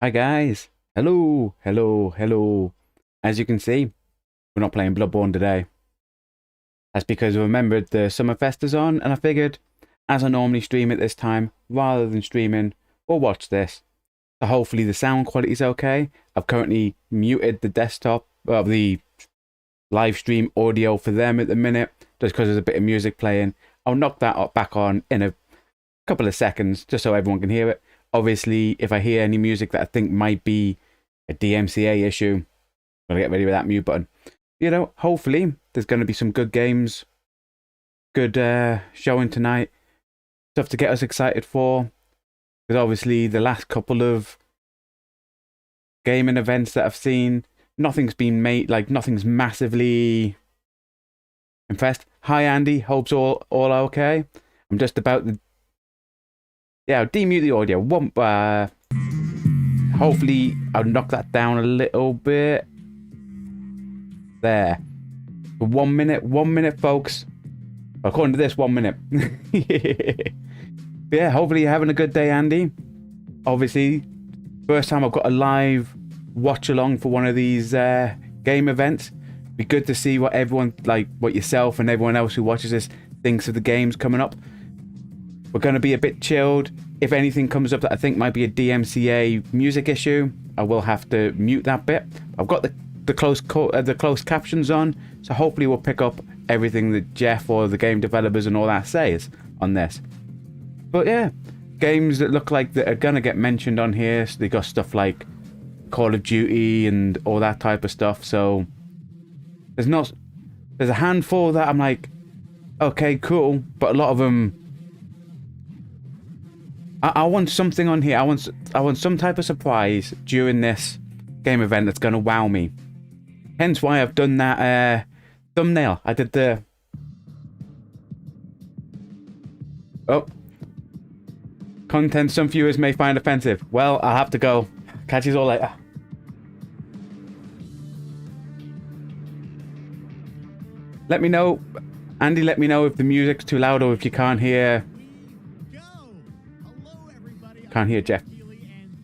Hi guys, hello. As you can see, we're not playing Bloodborne today. That's because I remembered the Summerfest is on, and I figured, as I normally stream at this time, rather than streaming, we'll watch this. So hopefully the sound quality is okay. I've currently muted the desktop, the live stream audio for them at the minute, just because there's a bit of music playing. I'll knock that back on in a couple of seconds, just so everyone can hear it. Obviously, if I hear any music that I think might be a DMCA issue, I'm going to get ready with that mute button. You know, hopefully, there's going to be some good games, good showing tonight, stuff to get us excited for. Because obviously, the last couple of gaming events that I've seen, nothing's been made, like, nothing's massively impressed. Hi, Andy. Hope's all okay. I'm just about to... Yeah, I'll demute the audio. Hopefully, I'll knock that down a little bit. There. For 1 minute, folks. According to this, 1 minute. Yeah, hopefully you're having a good day, Andy. Obviously, first time I've got a live watch-along for one of these game events. Be good to see what everyone, like, what yourself and everyone else who watches this thinks of the games coming up. We're going to be a bit chilled. If anything comes up that I think might be a DMCA music issue, I will have to mute that bit. I've got the closed captions on, so hopefully we'll pick up everything that Jeff or the game developers and all that says on this. But yeah, games that look like that are going to get mentioned on here. So they got stuff like Call of Duty and all that type of stuff. So there's a handful that I'm like, okay, cool, but a lot of them. I want something on here. I want some type of surprise during this game event that's going to wow me. Hence why I've done that thumbnail. I did the... Oh. Content some viewers may find offensive. Well, I'll have to go. Catch you all later. Let me know. Andy, let me know if the music's too loud or if you can't hear... Can't hear Jeff.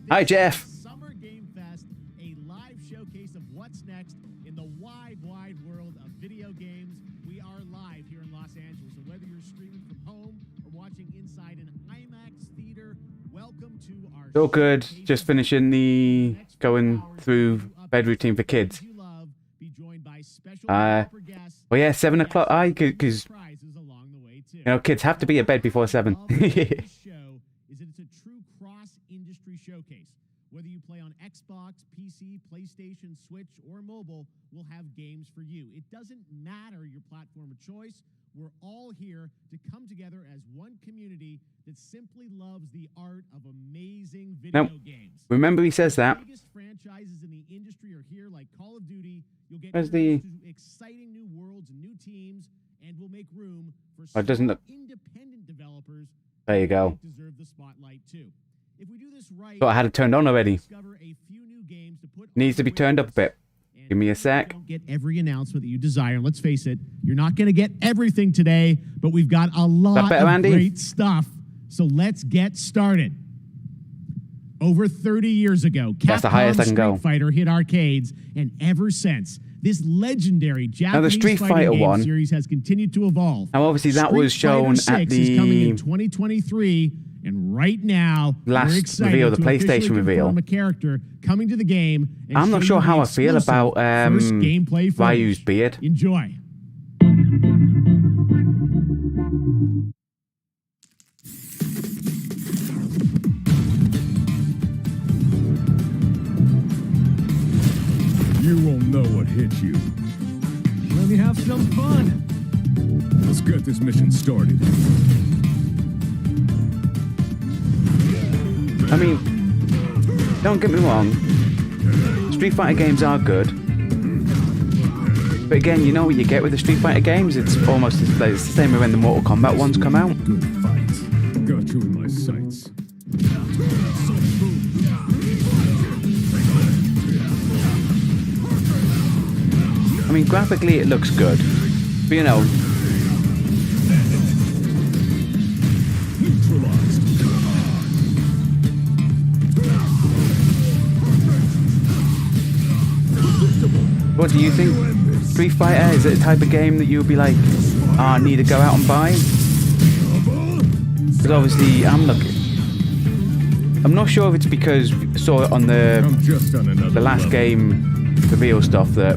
Hi, Jeff. Summer Game Fest, a live showcase of what's next in the wide world of video games. We are live here in Los Angeles, so whether you're streaming from home or watching inside an IMAX theater, welcome to our... So good. Just finishing the going through bed routine for kids. Well, yeah, 7 o'clock. Because you know, kids have to be at bed before 7. Showcase. Whether you play on Xbox, PC, PlayStation, Switch, or mobile, we'll have games for you. It doesn't matter your platform of choice. We're all here to come together as one community that simply loves the art of amazing video games. Remember, he says that. The biggest franchises in the industry are here, like Call of Duty. You'll get exciting new worlds and new teams, and we'll make room for independent developers. There you go. Deserve the spotlight too. If we do this right, but I had it turned on already. Needs to be turned up a bit. Give me a sec. Get every announcement that you desire. Let's face it, you're not going to get everything today, but we've got a lot of great stuff. So let's get started. Over 30 years ago, Capcom Street Fighter hit arcades, and ever since, this legendary Japanese fighting game series has continued to evolve. Now, obviously, that was shown at the... is coming in 2023. And right now, last reveal, the PlayStation reveal, a character coming to the game. And I'm not sure how I feel about Ryu's beard. Enjoy. You won't know what hit you. Let me have some fun. Let's get this mission started. I mean, don't get me wrong, Street Fighter games are good, but again, you know what you get with the Street Fighter games? It's almost it's the same as when the Mortal Kombat ones come out. Good fight. Got you in my sights. I mean, graphically it looks good, but you know... What do you think? Street Fighter, is it a type of game that you'll be like, I need to go out and buy? Because obviously, I'm not sure if it's because I saw it on the last game reveal stuff that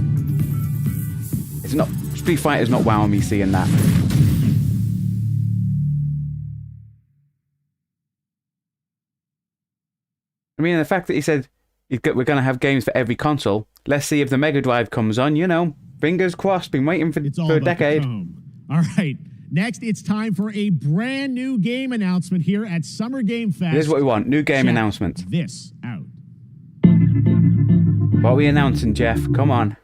it's not, Street Fighter's not wowing me seeing that. I mean, the fact that he said we're going to have games for every console. Let's see if the Mega Drive comes on, you know. Fingers crossed, been waiting for a decade. All right. Next, it's time for a brand new game announcement here at Summer Game Fest. Here's what we want. New game announcements. This out. What are we announcing, Jeff? Come on.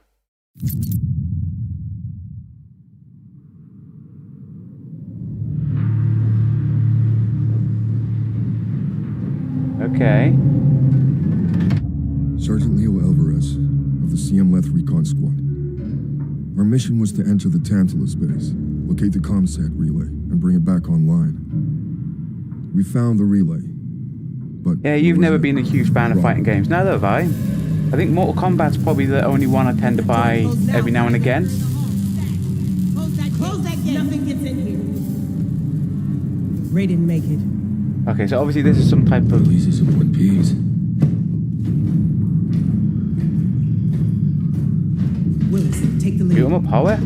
Okay. Sergeant Leo Alvarez of the CM Leth Recon Squad. Our mission was to enter the Tantalus base, locate the comsat relay, and bring it back online. We found the relay, but... Yeah, you've never been a huge fan of fighting games. Neither have I. I think Mortal Kombat's probably the only one I tend to buy every now and again. Close that gate. Nothing gets in here. Ray didn't make it. Okay, so obviously this is some type of... Releases in one piece. Willis, take the lead. Give him a power?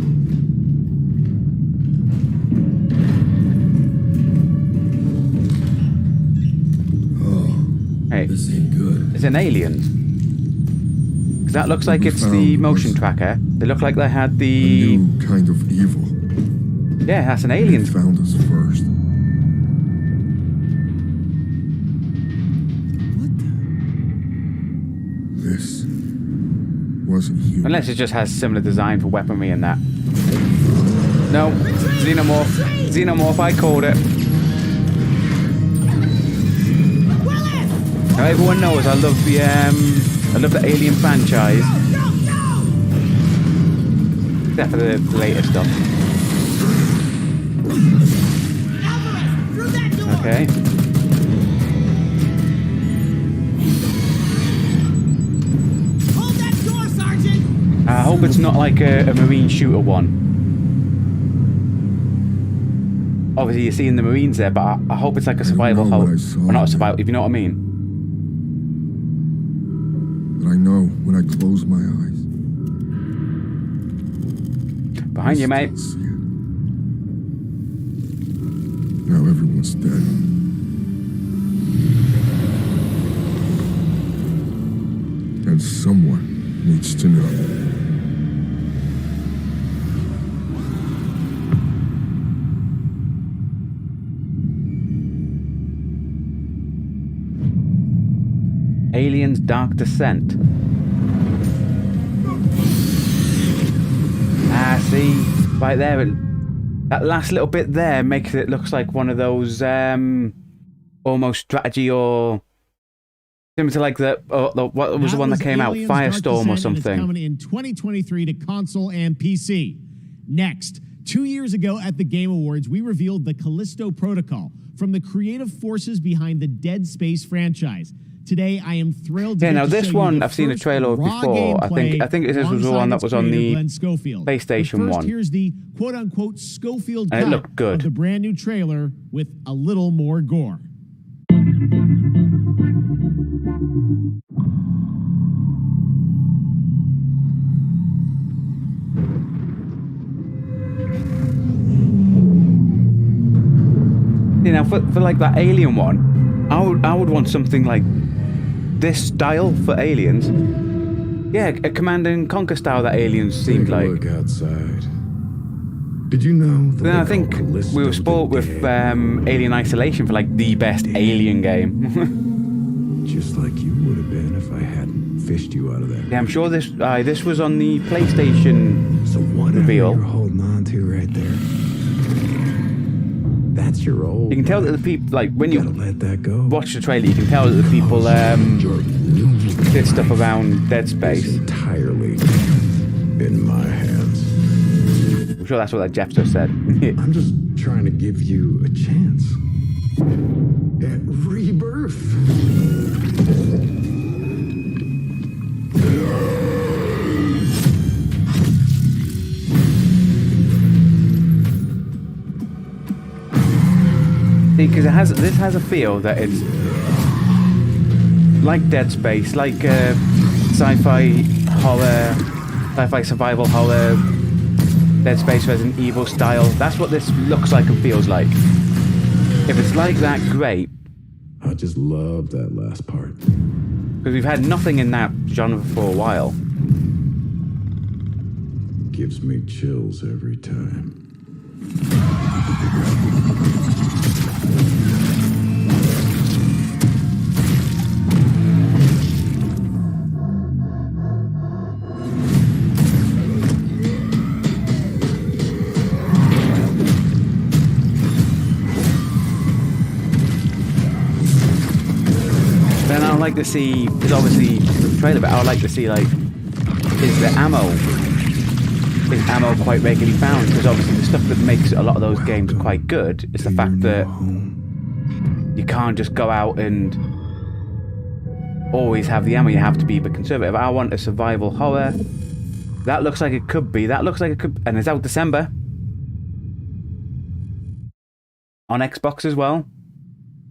Oh, Hey, this ain't good. it's an Aliens. Because that looks like it's the motion tracker. They look like they had the... A new kind of evil. Yeah, that's an They Aliens. found us first. This wasn't human. Unless it just has similar design for weaponry and that. No, Xenomorph. Xenomorph, I called it. Now everyone knows I love the Alien franchise. Except for the later stuff. Okay. I hope it's not like a Marine shooter one. Obviously, you're seeing the Marines there, but I hope it's like a survival know what I hope. saw. Or not a survival, if you know what I mean. But I know when I close my eyes. Behind you, mate. I still see it. Now everyone's dead. And someone needs to know. Aliens Dark Descent. Ah, see? Right there. That last little bit there makes it look like one of those almost strategy or similar to like what was the one that came out? Aliens Firestorm or Dark Descent, and it's something. coming in 2023 to console and PC. Next, 2 years ago at the Game Awards, we revealed the Callisto Protocol from the creative forces behind the Dead Space franchise. Today, I am thrilled to Yeah, get now to this show you one the I've seen a first trailer of raw before. I think gameplay this was the one that was on alongside the its creator, Glenn Schofield. PlayStation But first, 1. Here's the quote-unquote Schofield And it cut looked good. of the brand new trailer with a little more gore. You know, for like that Alien one, I would want something like this style for Aliens. Yeah, a Command and Conquer style that Aliens seemed Take a like. look outside. Did you know that Then I they think call Callisto we were spoiled the with dead? Alien Isolation for like the best Alien game. Just like you would have been if I hadn't fished you out of that. Yeah, I'm sure this was on the PlayStation So whatever reveal. you're holding on to right there, that's your old. You can tell that the people, like when You gotta you let that go. watch the trailer, you can tell that the people did stuff around Dead Space. It's entirely in my hands. I'm sure that's what that Jeff just said. I'm just trying to give you a chance at rebirth. See, because this has a feel that it's like Dead Space, like sci-fi horror, sci-fi survival horror, Dead Space Resident Evil style. That's what this looks like and feels like. If it's like that, great. I just love that last part. Because we've had nothing in that genre for a while. Gives me chills every time. Then I'd like to see, because obviously the trailer, but I would like to see, like, is the ammo quite regularly found? Because obviously the stuff that makes a lot of those games quite good is the fact that you can't just go out and always have the ammo. You have to be a bit conservative. I want a survival horror. That looks like it could be. That looks like it could, and it's out December on Xbox as well.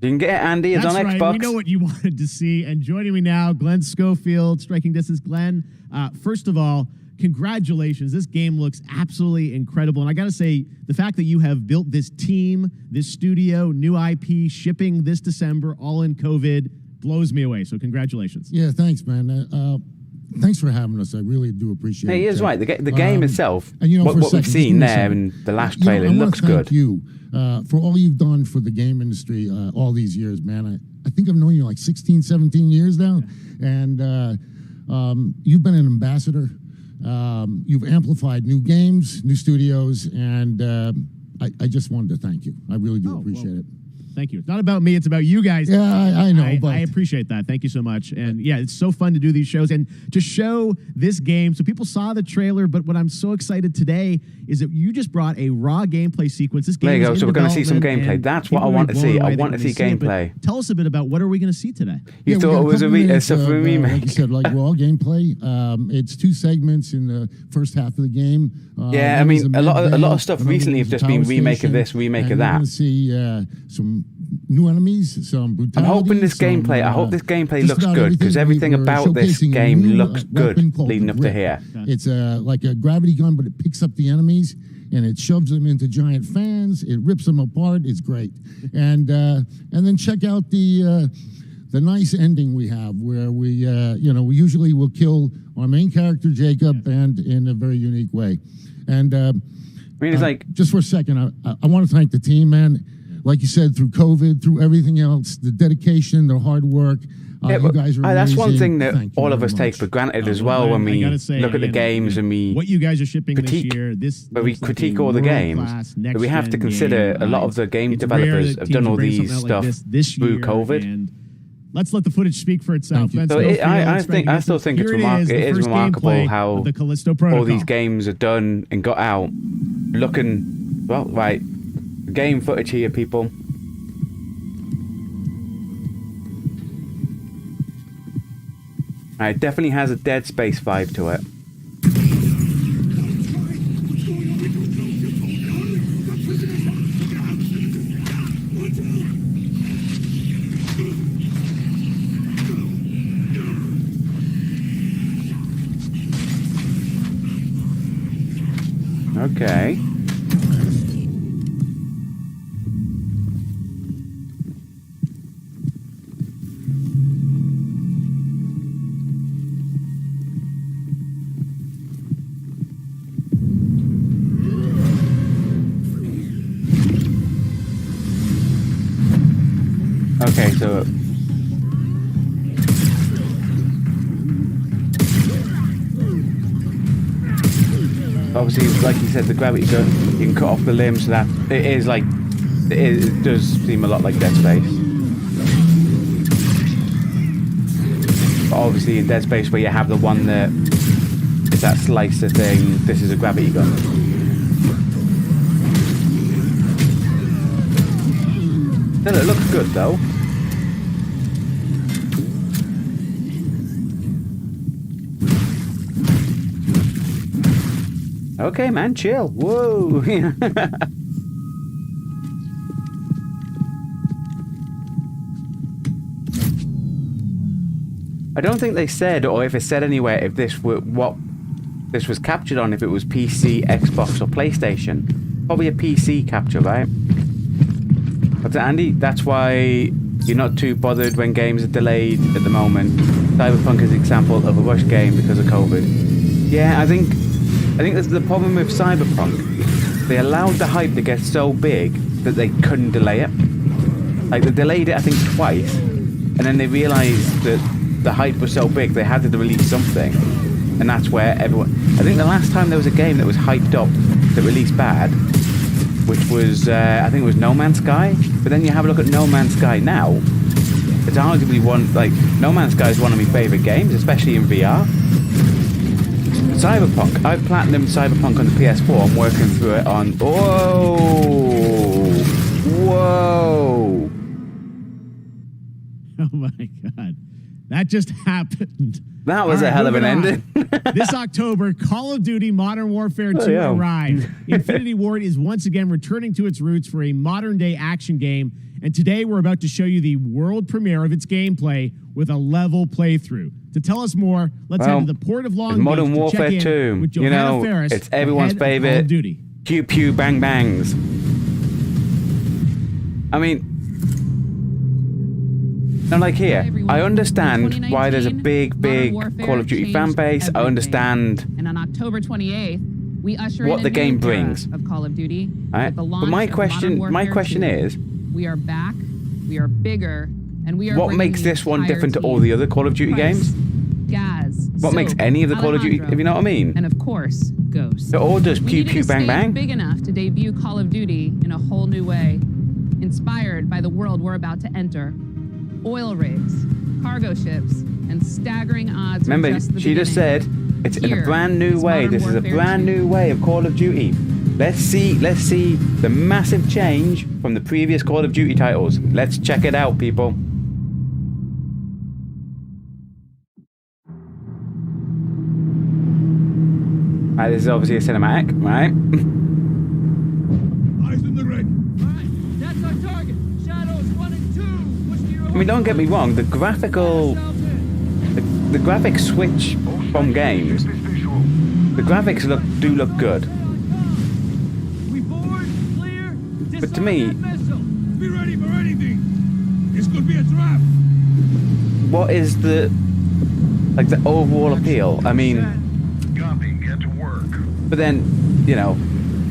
You can get it, Andy. It's on That's right. Xbox. We know what you wanted to see. And joining me now, Glenn Schofield, Striking Distance. Glenn, first of all, congratulations. This game looks absolutely incredible. And I got to say, the fact that you have built this team, this studio, new IP, shipping this December, all in COVID, blows me away. So congratulations. Yeah, thanks, man. Thanks for having us. I really do appreciate it. He is right. The game itself, and you know, what we've seen there in the last trailer, looks good. Thank you for all you've done for the game industry all these years, man. I think I've known you like 16, 17 years now. And you've been an ambassador. You've amplified new games, new studios, and I just wanted to thank you. I really do appreciate it. Thank you. It's not about me. It's about you guys. Yeah, I know. But I appreciate that. Thank you so much. And yeah, it's so fun to do these shows and to show this game. So people saw the trailer, but what I'm so excited today is that you just brought a raw gameplay sequence. This game there you go. is So in we're going to see some development, gameplay. and That's what I people want to will be see. blown I away want to see when they gameplay. but tell us a bit about what are we going to see today? You thought it was a remake? Like you said, like raw gameplay. It's 2 segments in the first half of the game. Yeah, I mean, a lot of stuff recently have just been remake of this, remake of that. We're going to see some new enemies, some brutality. I'm hoping this gameplay. I hope this gameplay looks good because everything about this game looks good leading up to here. It's like a gravity gun, but it picks up the enemies and it shoves them into giant fans. It rips them apart. It's great. And then check out the nice ending we have where we we usually will kill our main character Jacob and in a very unique way. And I mean, it's like just for a second, I want to thank the team, man. Like you said, through COVID, through everything else, the dedication, the hard work. You guys are that's one amazing. thing that Thank you all of very us take much. for granted as well when we look at the games and we what you guys are shipping critique, this year. This but we critique all the games. But we have to consider a lot of the game developers have done all these stuff through COVID. And let's let the footage speak for itself. So I still think it's remarkable how the Callisto Protocol. all these games are done and got out looking well. Right, game footage here, people. It definitely has a Dead Space vibe to it. Okay. Okay, so obviously, like you said, the gravity gun, you can cut off the limbs, so that it is like it does seem a lot like Dead Space. But obviously, in Dead Space, where you have the one that is that slicer thing, this is a gravity gun. Still, it looks good though. Okay, man, chill. Whoa. I don't think they said, or if it said anywhere, if this were what this was captured on, if it was PC, Xbox, or PlayStation. Probably a PC capture, right? But Andy, that's why you're not too bothered when games are delayed at the moment. Cyberpunk is an example of a rush game because of COVID. Yeah, I think that's the problem with Cyberpunk. They allowed the hype to get so big that they couldn't delay it. Like, they delayed it, I think, twice, and then they realised that the hype was so big they had to release something, and that's where everyone... I think the last time there was a game that was hyped up that released bad, which was, I think it was No Man's Sky, but then you have a look at No Man's Sky now, it's arguably one, like, No Man's Sky is one of my favourite games, especially in VR. Cyberpunk, I've platinumed Cyberpunk on the PS4, I'm working through it on... Whoa! Whoa! Oh my God. That just happened. That was a hell of an ending. This October, Call of Duty Modern Warfare 2 arrived. Infinity Ward is once again returning to its roots for a modern-day action game, and today we're about to show you the world premiere of its gameplay with a level playthrough. To tell us more, let's head to the Port of Long Beach Modern Warfare to check in 2. with Johanna Ferris, it's everyone's favorite. Call of Duty. Pew pew bang bangs. I mean, now like here, I understand why there's a big Call of Duty fan base. I understand and on October 28th, we usher what in the a game new brings. era of Call of Duty. Right? But my question is, we are back, we are bigger, and we are what makes this one different to all the other Call of Duty games? Gaz, what makes any of the Call of Duty, if you know what I mean? And of course, Ghost. It all does pew pew bang bang. Big enough to debut Call of Duty in a whole new way, inspired by the world we're about to enter. Oil rigs, cargo ships, and staggering odds. Remember, she just said it's in a brand new way. This is a brand new way of Call of Duty. Let's see the massive change from the previous Call of Duty titles. Let's check it out, people. Right, this is obviously a cinematic, right? Eyes in the red. Alright, that's our target. Shadows 1 and 2. Push to your I mean, don't get me wrong, the graphic switch from games, the graphics do look good. We board, clear, But to me, missile. Be ready for anything. This could be a trap. what is the overall appeal? I mean, Copy. Get to work. but then, you know,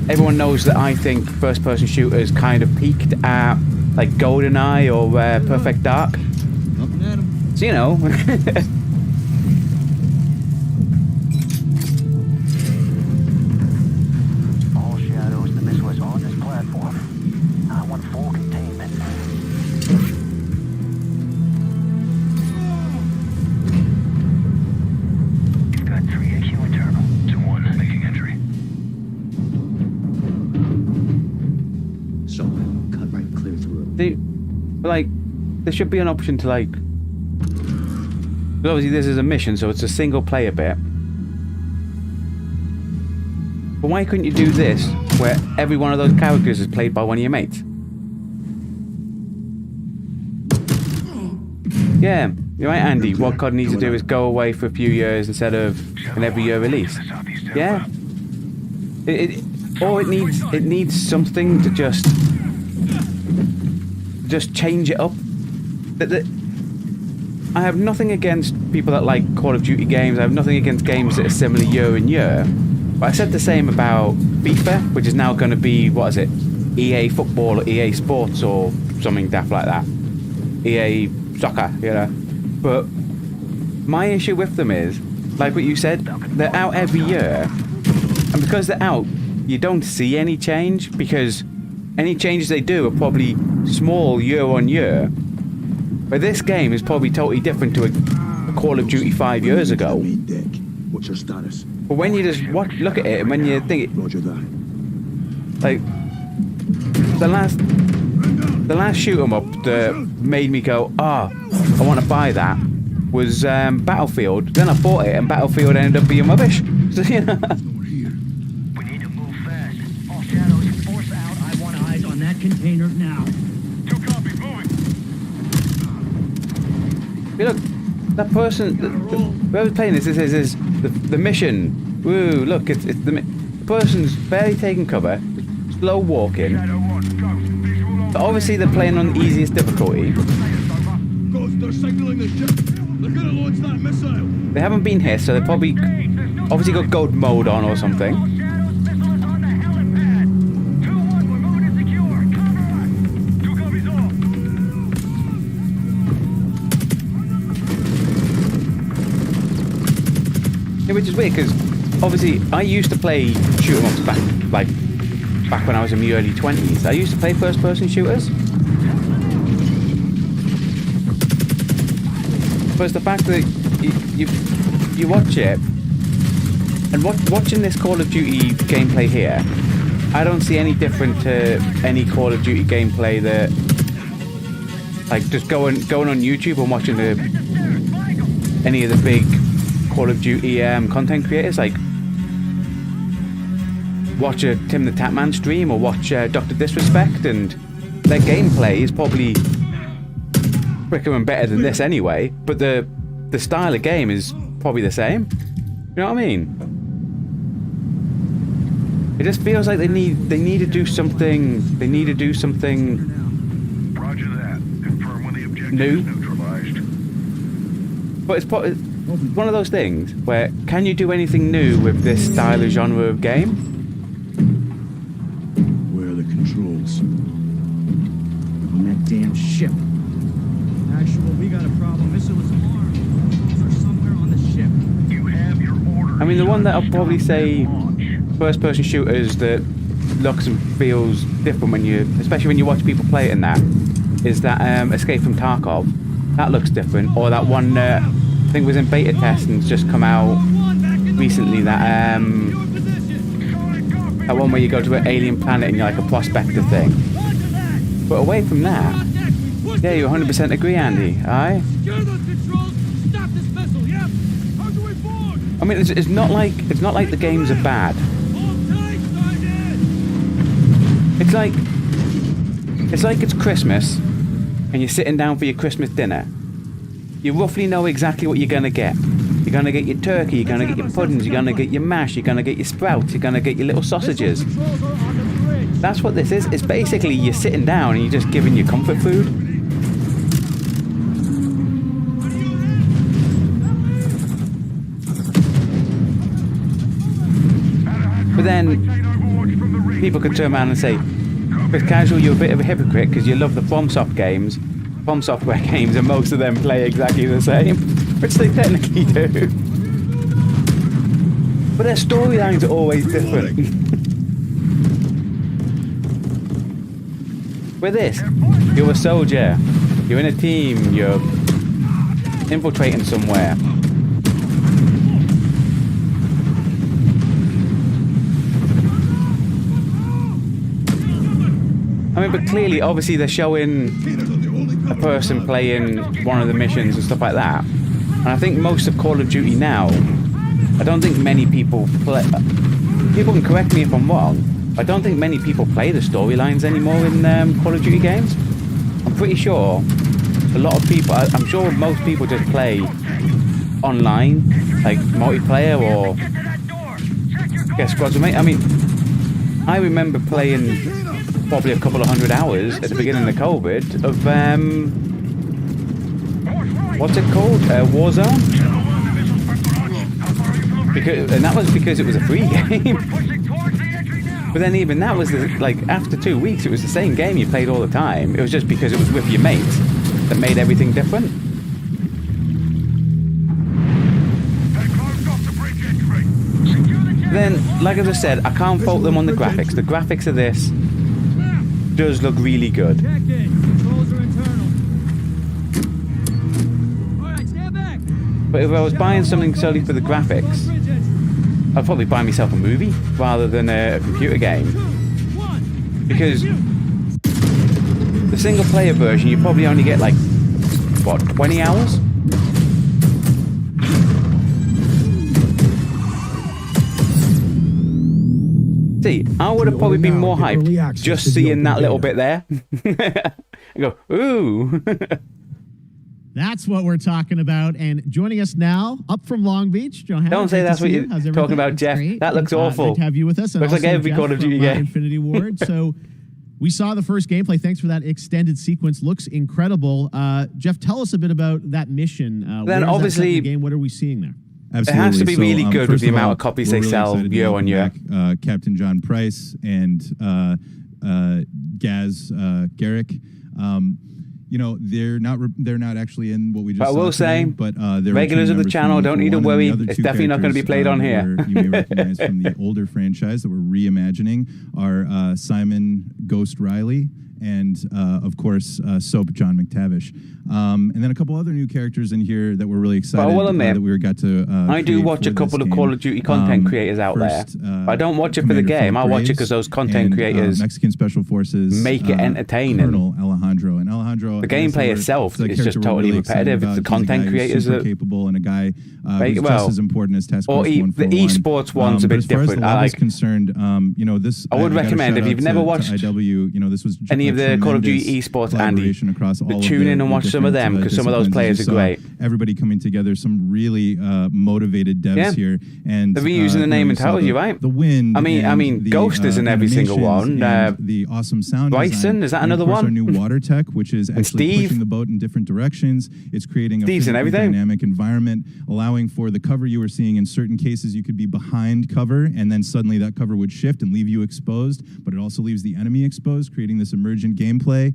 everyone knows that I think first-person shooters kind of peaked at like GoldenEye or Perfect Dark. Nothing at him. So, you know. All shadows, the missile is on this platform. I want full containment. Got 3 AQ internal. 2-1, making entry. Solid. Cut right clear through. Like, there should be an option to like. Obviously, this is a mission, so it's a single-player bit. But why couldn't you do this, where every one of those characters is played by one of your mates? Yeah, you're right, Andy. What COD needs to do is go away for a few years instead of an every-year release. Yeah. It needs something to just change it up. I have nothing against people that like Call of Duty games. I have nothing against games that are similar year in year. But I said the same about FIFA, which is now going to be, what is it? EA Football or EA Sports or something daft like that. EA Soccer, you know. But my issue with them is, like what you said, they're out every year. And because they're out, you don't see any change, because any changes they do are probably small year on year. But this game is probably totally different to a Call of Duty 5 years ago. What's your status? But when you just look at it, and when you think it, Roger that. like the last shoot 'em up that made me go, I want to buy that, was Battlefield. Then I bought it, and Battlefield ended up being rubbish. So, you know. We need to move fast. All shadows, force out. I want eyes on that container now. 2 copy, moving. Look, That person, whoever's playing this is the mission. Woo! Look, it's the person's barely taking cover, slow walking. But obviously they're playing on the easiest difficulty. They're signaling the ship. They're gonna launch that missile. They haven't been hit, so they probably obviously got gold mode on or something. Yeah, which is weird because obviously I used to play shoot 'em ups back when I was in my early 20s. I used to play first-person shooters. But it's the fact that you watch it, and watching this Call of Duty gameplay here, I don't see any different to any Call of Duty gameplay that, like, just going on YouTube and watching any of the big Call of Duty content creators, like watch a Tim the Tatman stream or watch Dr. Disrespect, and their gameplay is probably quicker and better than this anyway, but the style of game is probably the same. You know what I mean? It just feels like they need to do something. They need to do something Roger that. Confirm when the objective new. is neutralized. But it's one of those things where, can you do anything new with this style of genre of game? Where are the controls? On that damn ship. Actual, we got a problem. Missile is armed. Controls are somewhere on the ship. You have your orders. I mean, the one that I'll probably say first-person shooters that looks and feels different especially when you watch people play it in that, is that Escape from Tarkov. That looks different. Or that one I think was in beta test and it's just come out recently. That one where you go to an alien planet and you're like a prospector thing. But away from that, yeah, you 100% agree, Andy. Aye. I mean, it's not like the games are bad. It's like it's Christmas and you're sitting down for your Christmas dinner. You roughly know exactly what you're gonna get. You're gonna get your turkey, you're gonna get your puddings, you're gonna get your mash, you're gonna get your sprouts, you're gonna get your little sausages. That's what this is. It's basically you're sitting down and you're just giving your comfort food. But then people could turn around and say, "Chris Casual, you're a bit of a hypocrite because you love the From Software games, and most of them play exactly the same," which they technically do. But their storylines are always different. With this, you're a soldier, you're in a team, you're infiltrating somewhere. I mean, but clearly, obviously, they're showing a person playing one of the missions and stuff like that. And I think most of Call of Duty now, I don't think many people play. People can correct me if I'm wrong. I don't think many people play the storylines anymore in Call of Duty games. I'm pretty sure a lot of people, I'm sure most people just play online, like multiplayer or get squads with me. I mean, I remember playing probably a couple of 100 hours at the beginning of COVID of, what's it called? Warzone? And that was because it was a free game. But then even that was, like, after 2 weeks, it was the same game you played all the time. It was just because it was with your mates that made everything different. Then, like as I said, I can't fault them on the graphics. The graphics of this does look really good. But if I was buying something solely for the graphics, I'd probably buy myself a movie rather than a computer game. Because the single player version, you probably only get like, what, 20 hours? See, I would have probably been more hyped just seeing that little bit there. I go, ooh. That's what we're talking about. And joining us now, up from Long Beach, Johanna. Don't say that's what you're talking about, Jeff. That looks awful. Great to have you with us. And looks like every Jeff Call of Duty from, game. Infinity Ward. So we saw the first gameplay. Thanks for that extended sequence. Looks incredible. Jeff, tell us a bit about that mission. Then obviously, the game, what are we seeing there? Absolutely. It has to be really good with the amount of copies they sell year on year. Captain John Price and Gaz Garrick. You know, they're not actually in what we just but I will say, but they're regulars of the channel don't need to worry. It's definitely not going to be played on here. You may recognize from the older franchise that we're reimagining are Simon Ghost Riley and, of course, Soap John McTavish. And then a couple other new characters in here that we're really excited that we got to I do watch a couple of Call of Duty content creators out there. I don't watch it for the game. I watch it because those content creators, Mexican Special Forces, make it entertaining. Colonel Alejandro. And Alejandro, the gameplay itself is just totally repetitive. It's the content creators that capable and a guy who's just as important as Task Force 141. The esports one's a bit different. I like concerned, you know, this. I would recommend if you've never watched IW, you know, this was any of the Call of Duty esports, Andy, tune in and watch some of them because some of those players are great. Everybody coming together, some really motivated devs here, and they're reusing the name and titles. You're right. The Wind. I mean, Ghost is in every single one. The awesome sound. Bryson, is that another one? Our new water tech, which is actually pushing the boat in different directions. It's creating a dynamic environment, allowing for the cover you were seeing. In certain cases, you could be behind cover, and then suddenly that cover would shift and leave you exposed. But it also leaves the enemy exposed, creating this emergent gameplay.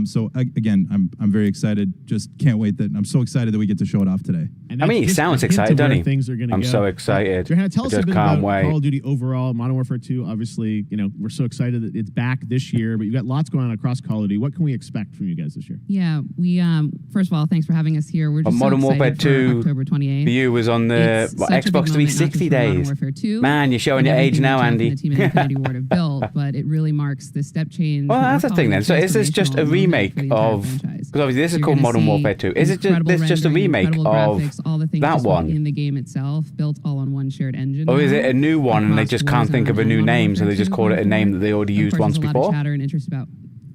So again, I'm very excited. Just can't wait that I'm so excited that we get to show it off today. I mean, he sounds excited, doesn't he? I'm so excited. Johanna, tell us a bit about wait. Call of Duty overall, Modern Warfare 2. Obviously, you know, we're so excited that it's back this year, but you've got lots going on across Call of Duty. What can we expect from you guys this year? Yeah, we first of all, thanks for having us here. We're just Modern so Warfare 2 October 28th. For you was on the Xbox 360 days. Man, you're showing your age now, Andy. The team at Infinity Ward have built, but it really marks the step change. Well, that's the thing then. So is this just a remake of? Because obviously this is called Modern Warfare 2. Is it just a remake of that one? In the game itself, built all on one shared engine. Or is it a new one and they just can't think of a new name, so they just call it a name that they already used once before? Chatter and interest about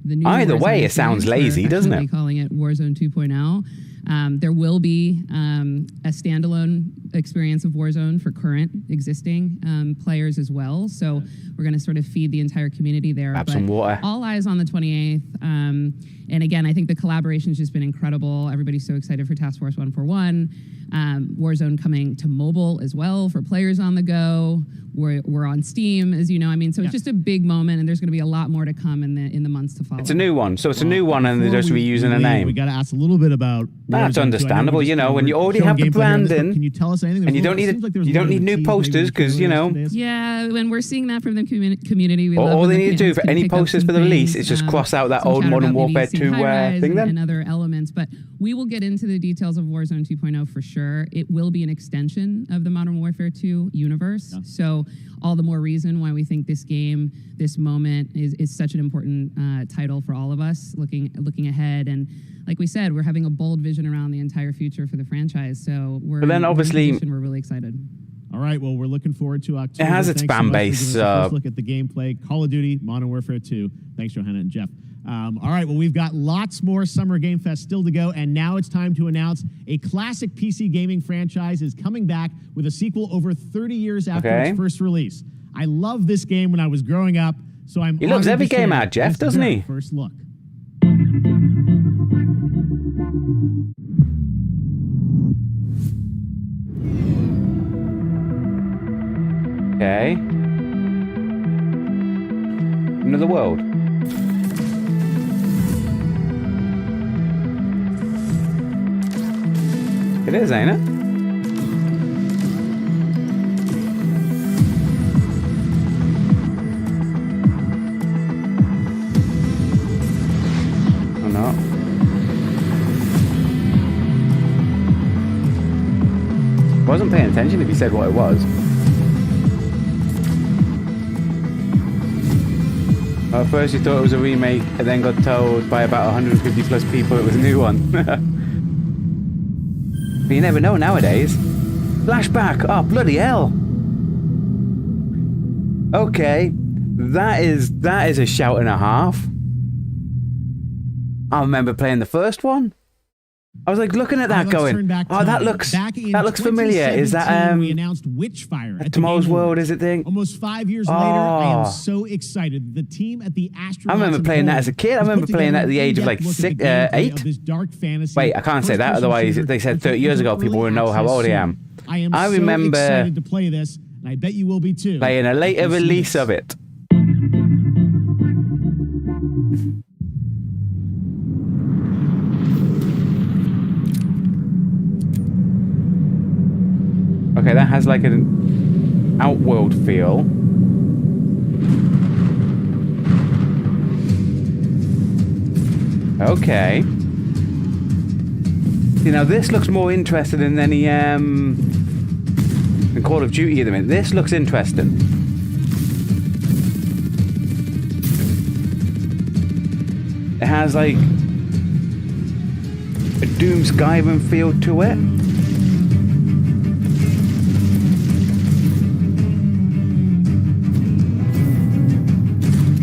the new Either way, it sounds lazy, doesn't it? Calling it Warzone 2.0. There will be a standalone experience of Warzone for current existing players as well. So we're going to sort of feed the entire community there. Grab some water. All eyes on the 28th. And again, I think the collaboration's just been incredible. Everybody's so excited for Task Force 141. Warzone coming to mobile as well for players on the go. We're on Steam, as you know. I mean, so it's just a big moment, and there's going to be a lot more to come in the months to follow. It's a new one, so it's a new one, and they're just reusing a name. We got to ask a little bit about. That's understandable, you know, when you already have the branding. Can you tell us anything? And you don't need new posters because you know. Yeah, when we're seeing that from the community, all they need to do for any posters for the release is just cross out that old Modern Warfare 2 thing then. And other elements, but we will get into the details of Warzone 2.0 for sure. It will be an extension of the Modern Warfare 2 universe. Yeah. So all the more reason why we think this game, this moment is such an important title for all of us looking ahead. And like we said, we're having a bold vision around the entire future for the franchise. So we're really excited. All right, well, we're looking forward to October. It has its fan base. First look at the gameplay. Call of Duty, Modern Warfare 2. Thanks, Johanna and Jeff. All right, well, we've got lots more Summer Game Fest still to go, and now it's time to announce a classic PC gaming franchise is coming back with a sequel over 30 years after its first release. I love this game when I was growing up, so I'm He loves every game out, Jeff, doesn't he? First look. Okay. Another world. It is, ain't it? Or not? Wasn't paying attention if he said what it was. At first you thought it was a remake and then got told by about 150 plus people it was a new one. But you never know nowadays. Flashback! Oh, bloody hell! Okay, that is a shout and a half. I remember playing the first one. I was like looking at that, Let's turn going, back "Oh, that looks familiar." Is that we announced Witchfire at Tomorrow's the Game World? Awards. Is it thing? Almost 5 years later, I am so excited. The team at the Astronauts. I remember playing that as a kid. I remember playing that at the age of like 8. Wait, I can't say that. Otherwise, they said 30 years ago people will know how old I am. I remember so excited to play this, and I bet you will be too. Playing a later release of it. Okay, that has like an outworld feel. Okay. You know, this looks more interesting than any than Call of Duty at the minute. This looks interesting. It has like a Doom Skyrim feel to it.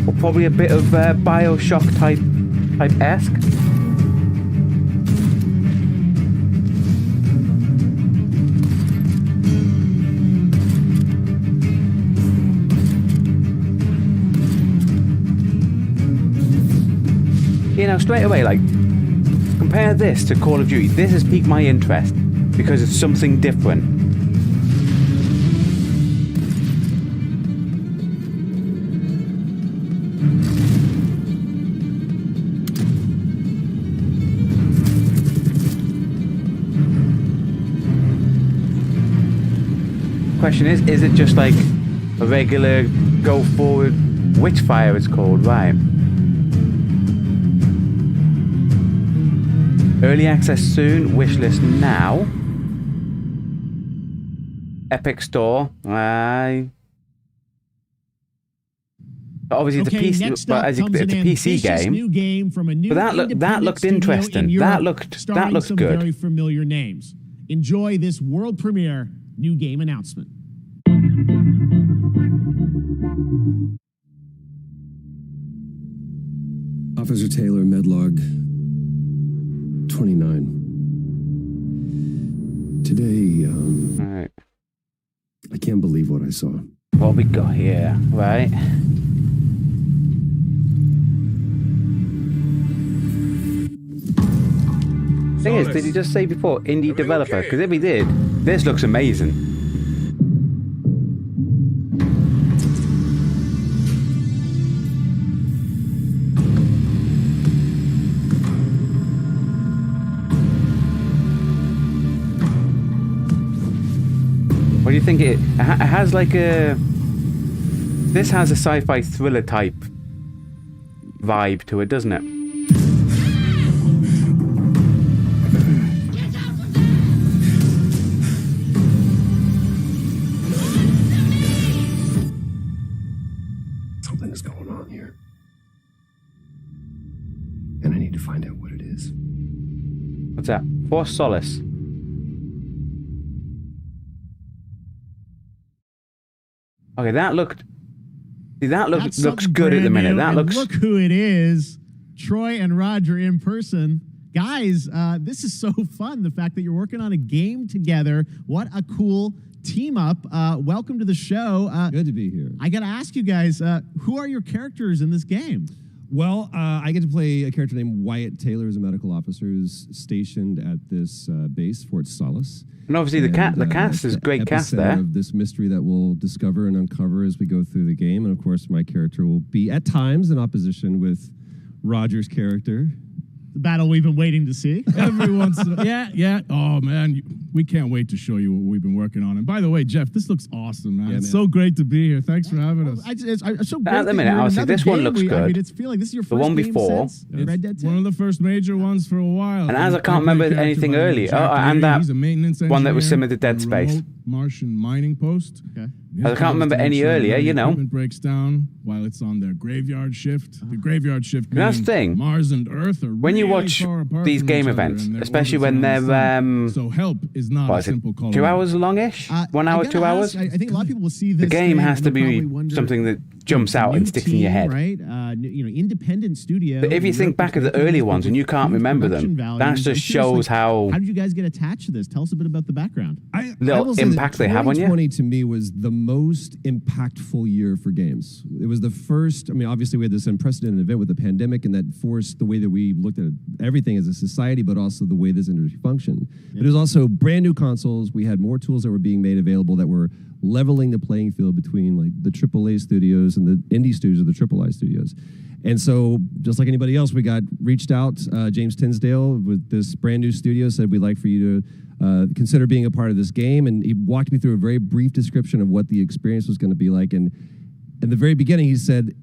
Or probably a bit of Bioshock type-esque. You know, straight away, like, compare this to Call of Duty. This has piqued my interest because it's something different. Question is it just like a regular go forward Witchfire it's called, right? Early access soon, wishlist now. Epic Store. Obviously, okay, it's a PC, but as it's a PC game. New game from a new But that looked interesting. That looked some good. Very familiar names. Enjoy this world premiere new game announcement. Officer Taylor, Medlog 29. Today, All right. I can't believe what I saw. What we got here, right? Thing is, did he just say before indie developer? Because if he did, this looks amazing. What do you think it has like a... This has a sci-fi thriller type vibe to it, doesn't it? Something's going on here. And I need to find out what it is. What's that? Force Solace. Okay, that looked... See, that looks good at the minute. That looks... Look who it is. Troy and Roger in person. Guys, this is so fun. The fact that you're working on a game together. What a cool team up. Welcome to the show. Good to be here. I got to ask you guys, who are your characters in this game? Well, I get to play a character named Wyatt Taylor, who's a medical officer who's stationed at this base, Fort Solace. And obviously the cast is a great cast there. Of this mystery that we'll discover and uncover as we go through the game. And of course, my character will be at times in opposition with Roger's character. The battle we've been waiting to see. Every once in a yeah. Oh, man, we can't wait to show you what we've been working on. And by the way, Jeff, this looks awesome, man. It's so great to be here. Thanks for having us. It's so great at the minute, honestly, this one looks good. I mean, it's feeling this is your first the one game before. Since Red Dead 2? One of the first major ones for a while. And as I can't remember anything earlier, and that one that was similar to Dead Space. Martian mining post. Okay. I can't remember any earlier, you know. Equipment breaks down while it's on their graveyard shift. The graveyard shift. That's the thing. Mars and Earth are when you watch these game events, especially when they're so help is not a simple call. 2 hours longish. 1 hour, 2 hours. I think a lot of people will see this. The game has to be something that jumps out and sticks in your head. Right? Independent studio. But if you think back of the early ones and you can't remember them, that just shows how did you guys get attached to this? Tell us a bit about the background. Little impact they have on you. 2020 to me was the most impactful year for games. It was the first. I mean, obviously we had this unprecedented event with the pandemic, and that forced the way that we looked at everything as a society, but also the way this industry functioned. But it was also brand new consoles. We had more tools that were being made available that were leveling the playing field between like the AAA studios and the indie studios or the AAA studios. And so, just like anybody else, we got reached out. James Tinsdale with this brand new studio said, we'd like for you to consider being a part of this game. And he walked me through a very brief description of what the experience was going to be like. And in the very beginning, he said,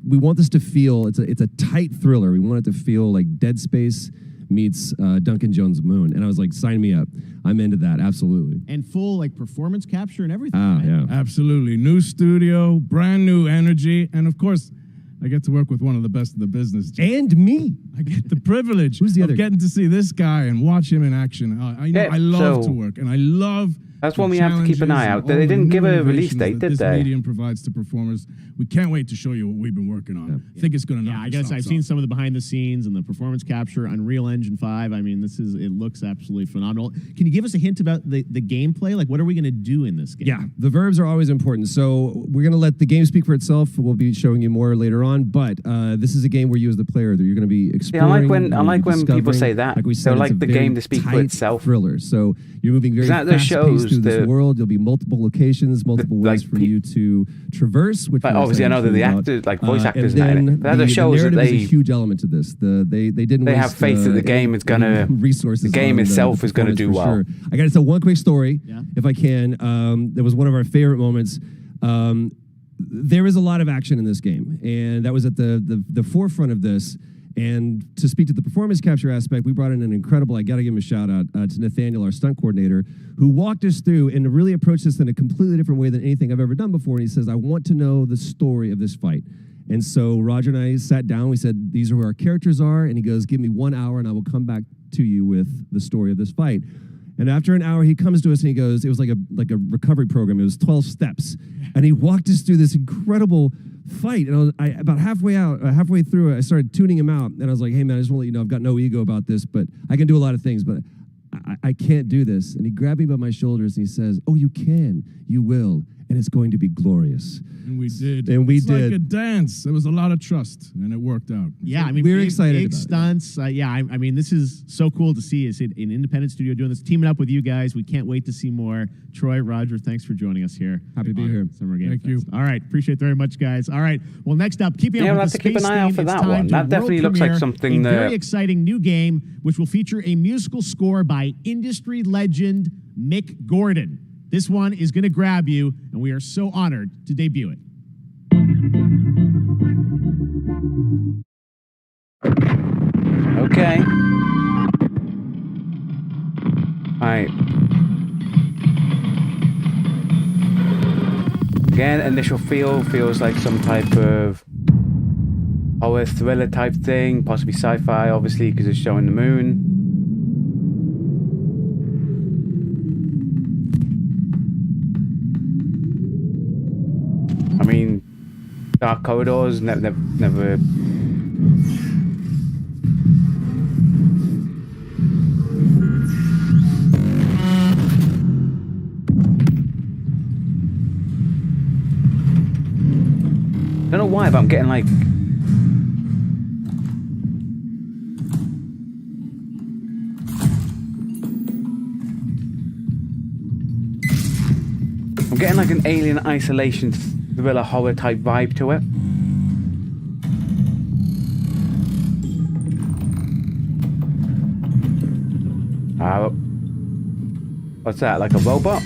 we want this to feel, it's a tight thriller. We want it to feel like Dead Space meets Duncan Jones' Moon. And I was like, sign me up. I'm into that, absolutely. And full like performance capture and everything. Ah, right? yeah. Absolutely. New studio, brand new energy, and of course, I get to work with one of the best of the business. And me. I get the privilege Who's the other of getting to see this guy and watch him in action. I love to work, and I love. That's one we have to keep an eye out. They didn't give a release date, did they? This medium provides to performers. We can't wait to show you what we've been working on. I think it's going to. Yeah, I guess I've seen some of the behind the scenes and the performance capture, Unreal Engine 5. I mean, it looks absolutely phenomenal. Can you give us a hint about the gameplay? Like, what are we going to do in this game? Yeah, the verbs are always important. So we're going to let the game speak for itself. We'll be showing you more later on. But this is a game where you, as the player, you're going to be exploring. Yeah, I like when people say that. Like we said, they like the game to speak for itself. Thriller. So you're moving very fast-paced through this world. There'll be multiple locations, multiple ways for you to traverse. Which obviously, I know that the actors, like voice actors, and then that shows that is a huge element to this. They didn't. They have faith that the game is gonna resources. The game itself is gonna do well. Sure. I got to tell one quick story, if I can. That was one of our favorite moments. There is a lot of action in this game, and that was at the forefront of this. And to speak to the performance capture aspect, we brought in an incredible, I got to give him a shout out to Nathaniel, our stunt coordinator, who walked us through and really approached this in a completely different way than anything I've ever done before. And he says, I want to know the story of this fight. And so Roger and I sat down, we said, these are who our characters are. And he goes, give me 1 hour and I will come back to you with the story of this fight. And after an hour, he comes to us and he goes, it was like a recovery program. It was 12 steps. And he walked us through this incredible fight. And about halfway through it, I started tuning him out. And I was like, hey, man, I just want to let you know I've got no ego about this, but I can do a lot of things, but I can't do this. And he grabbed me by my shoulders and he says, oh, you can, you will, and it's going to be glorious. And we did. It's like a dance. There was a lot of trust, and it worked out. Yeah, I mean, we're excited big about stunts. I mean, this is so cool to see. Is it an independent studio doing this, teaming up with you guys? We can't wait to see more. Troy, Roger, thanks for joining us here. Happy to be here. Summer Game Thank Fest. you. All right, appreciate it very much, guys. All right, well, next up, keeping up with the space keep an eye out for that one. That definitely looks like something that very exciting new game, which will feature a musical score by industry legend Mick Gordon. This one is going to grab you, and we are so honored to debut it. Okay. All right. Again, initial feel feels like some type of horror thriller type thing, possibly sci-fi, obviously, because it's showing the moon. I mean, dark corridors, never. I don't know why, but I'm getting like. I'm getting like an Alien Isolation thriller horror type vibe to it. What's that? Like a robot?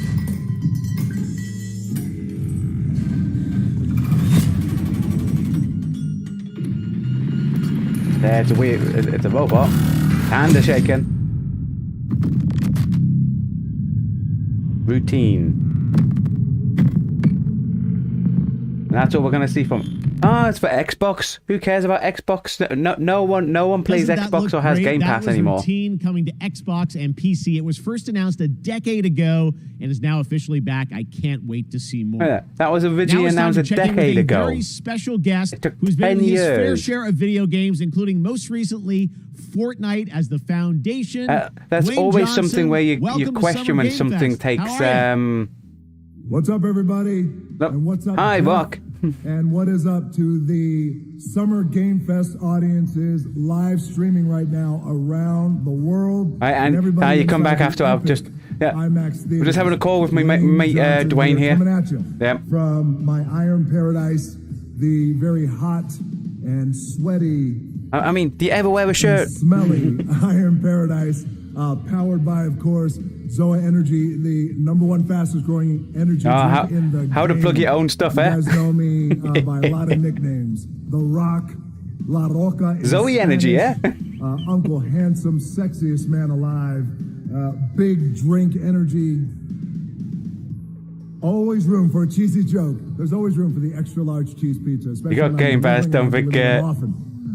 Yeah, it's a robot. And they're shaking. Routine. that's all we're gonna see from. Ah, it's for Xbox. Who cares about Xbox? No one plays Xbox or has Game Pass anymore. That was routine coming to Xbox and PC. It was first announced a decade ago and is now officially back. I can't wait to see more. Yeah, that was originally announced a decade ago. Very special guest it took who's 10 been in his years. fair share of video games, including most recently Fortnite as the foundation. That's Dwayne always Johnson, something where you question when something takes. What's up, everybody? And what's up? Hi, Buck. And what is up to the Summer Game Fest audiences live streaming right now around the world? And you come back after I've just we're just having a call with my mate Dwayne here. Coming at you from my Iron Paradise, the very hot and sweaty. I mean, do you ever wear a shirt? Smelly Iron Paradise, powered by, of course, Zoa Energy, the #1 fastest growing energy drink in the how to plug your own stuff, You guys know me by a lot of nicknames. The Rock, La Roca. Zoe Energy, yeah? Uncle Handsome, sexiest man alive. Big drink energy. Always room for a cheesy joke. There's always room for the extra large cheese pizza. You got Game Pass, don't forget.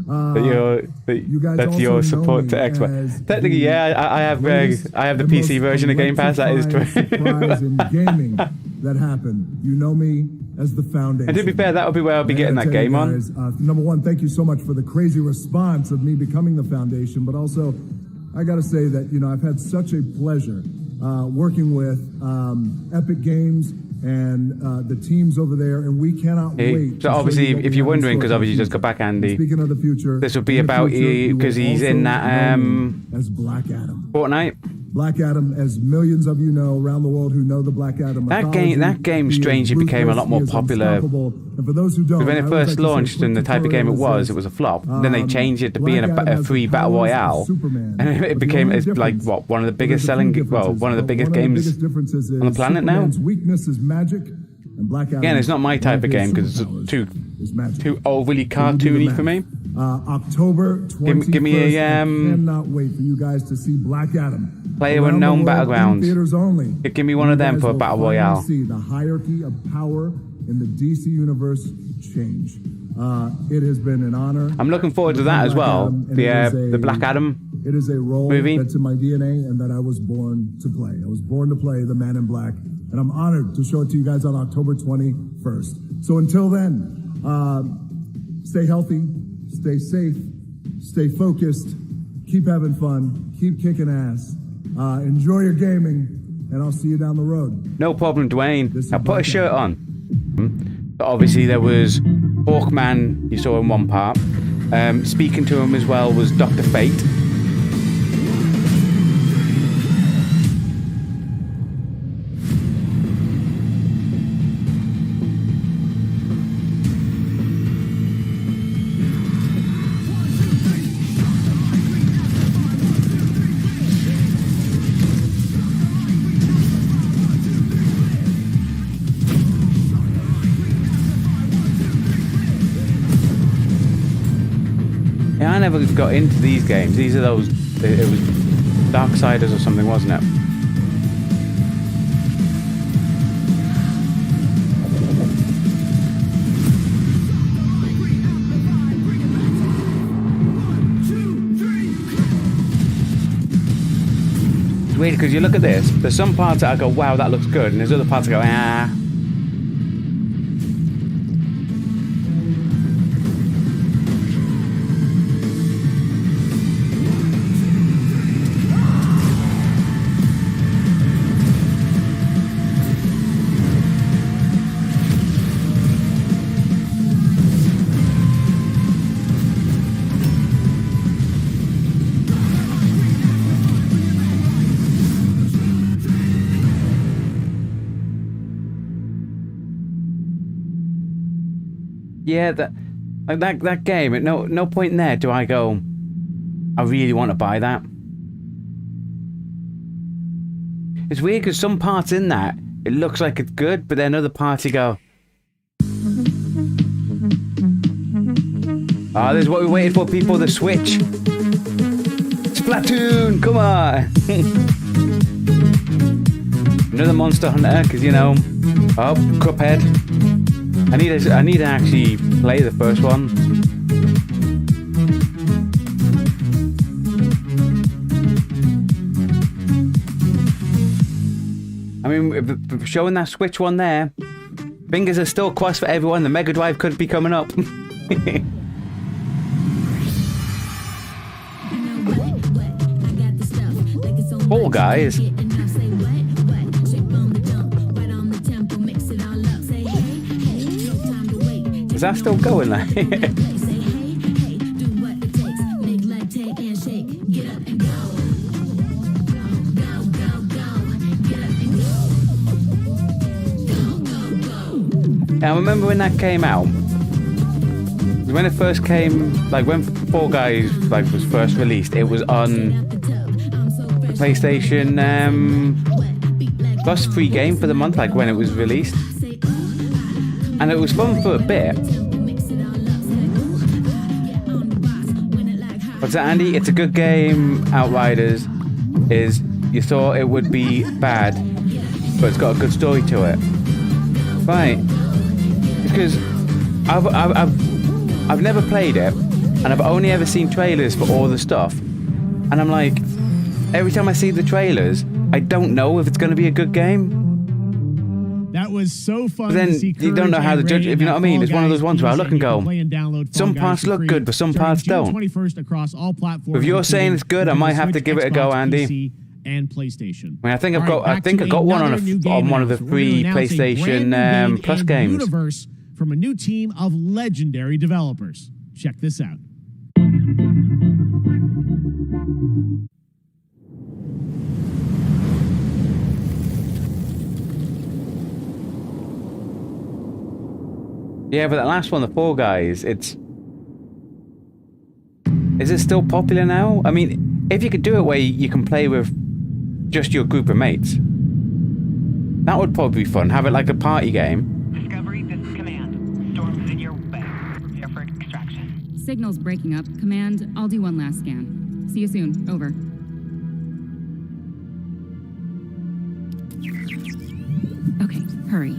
That's your support to Xbox. Technically, yeah, I have the PC version of Game Pass. That is true. Surprise in gaming that happened. You know me as the foundation. And to be fair, that would be where I'll be getting that game on. #1, thank you so much for the crazy response of me becoming the foundation, but also I got to say that I've had such a pleasure working with Epic Games and the teams over there, and we cannot wait. So obviously, if you're wondering, because obviously you just got back, Andy. Speaking of the future, this will be about you because he's in that as Black Adam. Fortnite. Black Adam, as millions of you know around the world who know the Black Adam. That game strangely became a lot more popular. And for those who don't, when it first launched and the type of game it was a flop. Then they changed it to being a free battle royale, and it became one of the biggest selling, one of the biggest games on the planet now. Weakness is magic, and Black Adam. Again, it's not my type of game because it's too overly cartoony for me. October 21st. Give me a I cannot wait for you guys to see Black Adam. Player unknown battlegrounds. Theaters only. Give me one of them for a battle royale. See the hierarchy of power in the DC universe change. It has been an honor. I'm looking forward to that as well. The Black Adam. It is a role movie that's in my DNA and that I was born to play. I was born to play the Man in Black, and I'm honored to show it to you guys on October 21st. So until then, stay healthy, stay safe, stay focused, keep having fun, keep kicking ass, enjoy your gaming, and I'll see you down the road. No problem, Dwayne. Now put a shirt on. But obviously there was Hawkman, you saw in one part. Speaking to him as well was Dr. Fate. Yeah, I never got into these games. These are those. It was Darksiders or something, wasn't it? It's weird because you look at this. There's some parts that I go, "Wow, that looks good," and there's other parts I go, "Ah." Yeah, that game. At no point in there do I go, I really want to buy that. It's weird because some parts in that it looks like it's good, but then other parts you go, oh, this is what we waited for, people. The Switch, Splatoon, come on. Another Monster Hunter, because oh, Cuphead. I need to actually play the first one. I mean, showing that Switch one there, fingers are still crossed for everyone. The Mega Drive could be coming up. Fall Guys. Is that still going there? I remember when that came out. When it first came, like when Fall Guys like was first released, it was on PlayStation Plus free game for the month, like when it was released. And it was fun for a bit. What's that, Andy? It's a good game. Outriders is, you thought it would be bad, but it's got a good story to it. Right. Because I've never played it, and I've only ever seen trailers for all the stuff. And I'm like, every time I see the trailers, I don't know if it's going to be a good game. That was so fun. But then to see you don't know how to judge it, if you know what I mean. It's one of those ones where I look and go, some parts look good, but some parts don't. 21st across all platforms. If you're saying it's good, I might have to give it a go, Andy. PC and PlayStation. I mean, I think I got one on one of the free PlayStation Plus games. Universe from a new team of legendary developers. Check this out. Yeah, but that last one, the Fall Guys, is it still popular now? I mean, if you could do it where you can play with just your group of mates, that would probably be fun. Have it like a party game. Discovery, this is Command. Storm's in your way. Prepare for extraction. Signal's breaking up. Command, I'll do one last scan. See you soon. Over. Okay, hurry.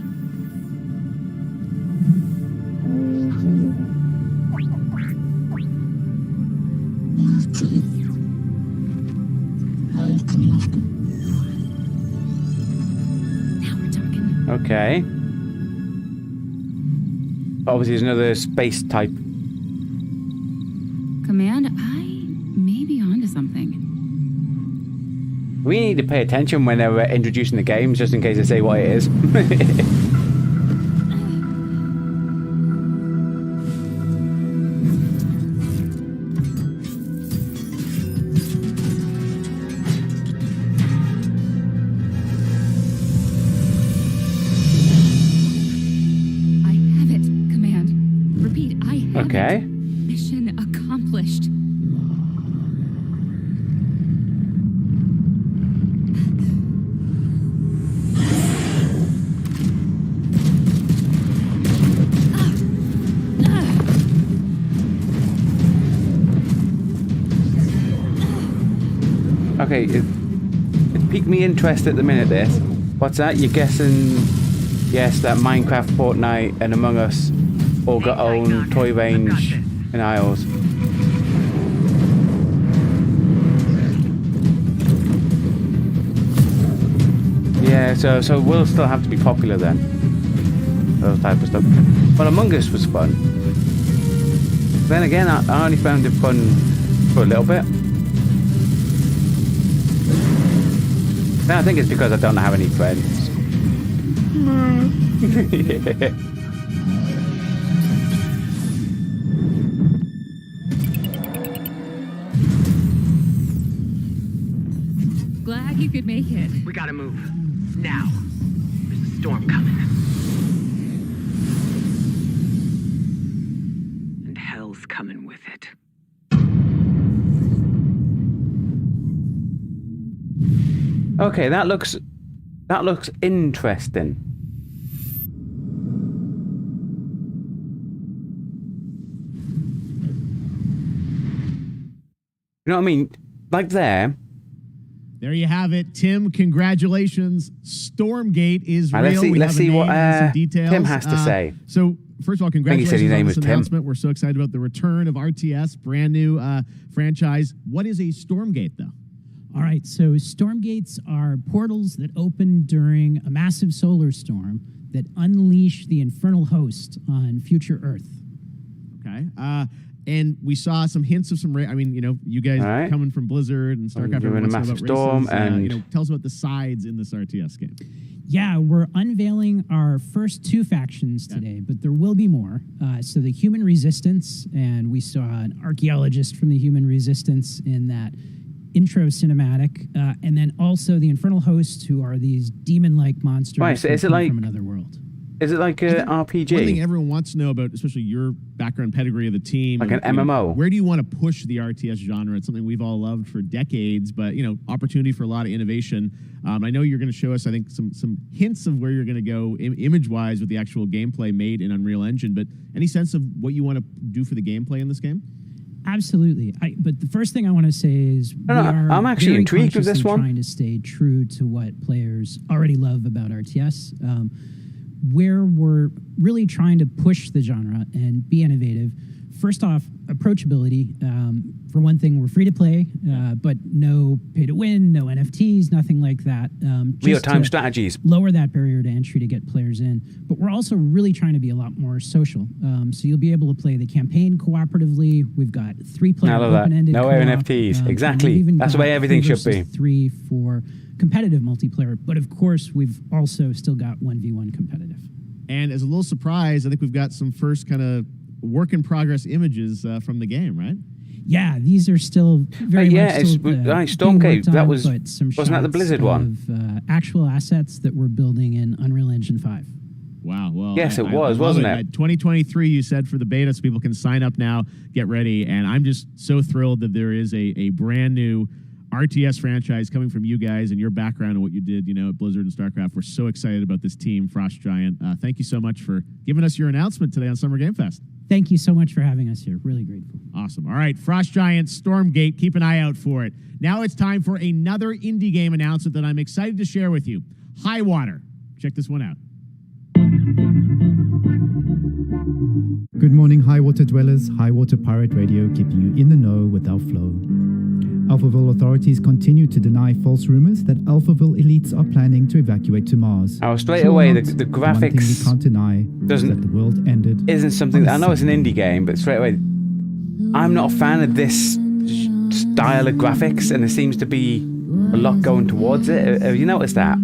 Okay. Obviously, there's another space type. Command, I may be onto something. We need to pay attention when they're introducing the games, just in case they say what it is. Okay. Mission accomplished. Okay, it piqued me interest at the minute, this. What's that? You're guessing, yes, that Minecraft, Fortnite, and Among Us all got own toy range in aisles. Yeah, so we'll still have to be popular then. Those type of stuff. But Among Us was fun. Then again, I only found it fun for a little bit. Then I think it's because I don't have any friends. Yeah. Glad you could make it. We gotta move. Now. There's a storm coming. And hell's coming with it. Okay, that looks interesting. You know what I mean? Like there, There you have it, Tim. Congratulations. Stormgate is real. Let's see what Tim has to say. So, first of all, congratulations on this announcement. Tim. We're so excited about the return of RTS, brand new franchise. What is a Stormgate, though? All right, so Stormgates are portals that open during a massive solar storm that unleash the infernal host on future Earth. Okay. And we saw some hints of some. You guys coming from Blizzard and StarCraft. Doing a massive storm, and tell us about the sides in this RTS game. Yeah, we're unveiling our first 2 factions today, but there will be more. So the Human Resistance, and we saw an archaeologist from the Human Resistance in that intro cinematic, and then also the Infernal Hosts, who are these demon-like monsters from another world. Is it like an RPG? One thing everyone wants to know about, especially your background pedigree of the team. Like an MMO. Where do you want to push the RTS genre? It's something we've all loved for decades, but, opportunity for a lot of innovation. I know you're going to show us, I think, some hints of where you're going to go image-wise with the actual gameplay made in Unreal Engine, but any sense of what you want to do for the gameplay in this game? Absolutely. But the first thing I want to say is I'm actually intrigued with this one. Trying to stay true to what players already love about RTS. Where we're really trying to push the genre and be innovative. First off, approachability. For one thing, we're free to play, but no pay to win, no NFTs, nothing like that. Real-time strategies. Lower that barrier to entry to get players in. But we're also really trying to be a lot more social. So you'll be able to play the campaign cooperatively. We've got 3-player open-ended no NFTs. Exactly. That's the way everything should be. 3 for competitive multiplayer. But of course, we've also still got 1v1 competitive. And as a little surprise, I think we've got some first kind of work in progress images from the game, right? Yeah, these are still very much still, Stormgate. That was wasn't that the Blizzard one? Actual assets that we're building in Unreal Engine 5. Wow. Well, yes, it was, wasn't it? 2023, you said, for the beta, so people can sign up now, get ready. And I'm just so thrilled that there is a brand new RTS franchise coming from you guys and your background and what you did, at Blizzard and StarCraft. We're so excited about this team, Frost Giant. Thank you so much for giving us your announcement today on Summer Game Fest. Thank you so much for having us here. Really grateful. Awesome. All right, Frost Giant, Stormgate, keep an eye out for it. Now it's time for another indie game announcement that I'm excited to share with you. Highwater. Check this one out. Good morning, Highwater dwellers. Highwater Pirate Radio keeping you in the know with our flow. Alphaville authorities continue to deny false rumors that Alphaville elites are planning to evacuate to Mars. Straight away, the graphics one thing we can't deny is that the world ended. Isn't something that I know it's an indie game, but straight away, I'm not a fan of this style of graphics, and there seems to be a lot going towards it. Have you noticed that?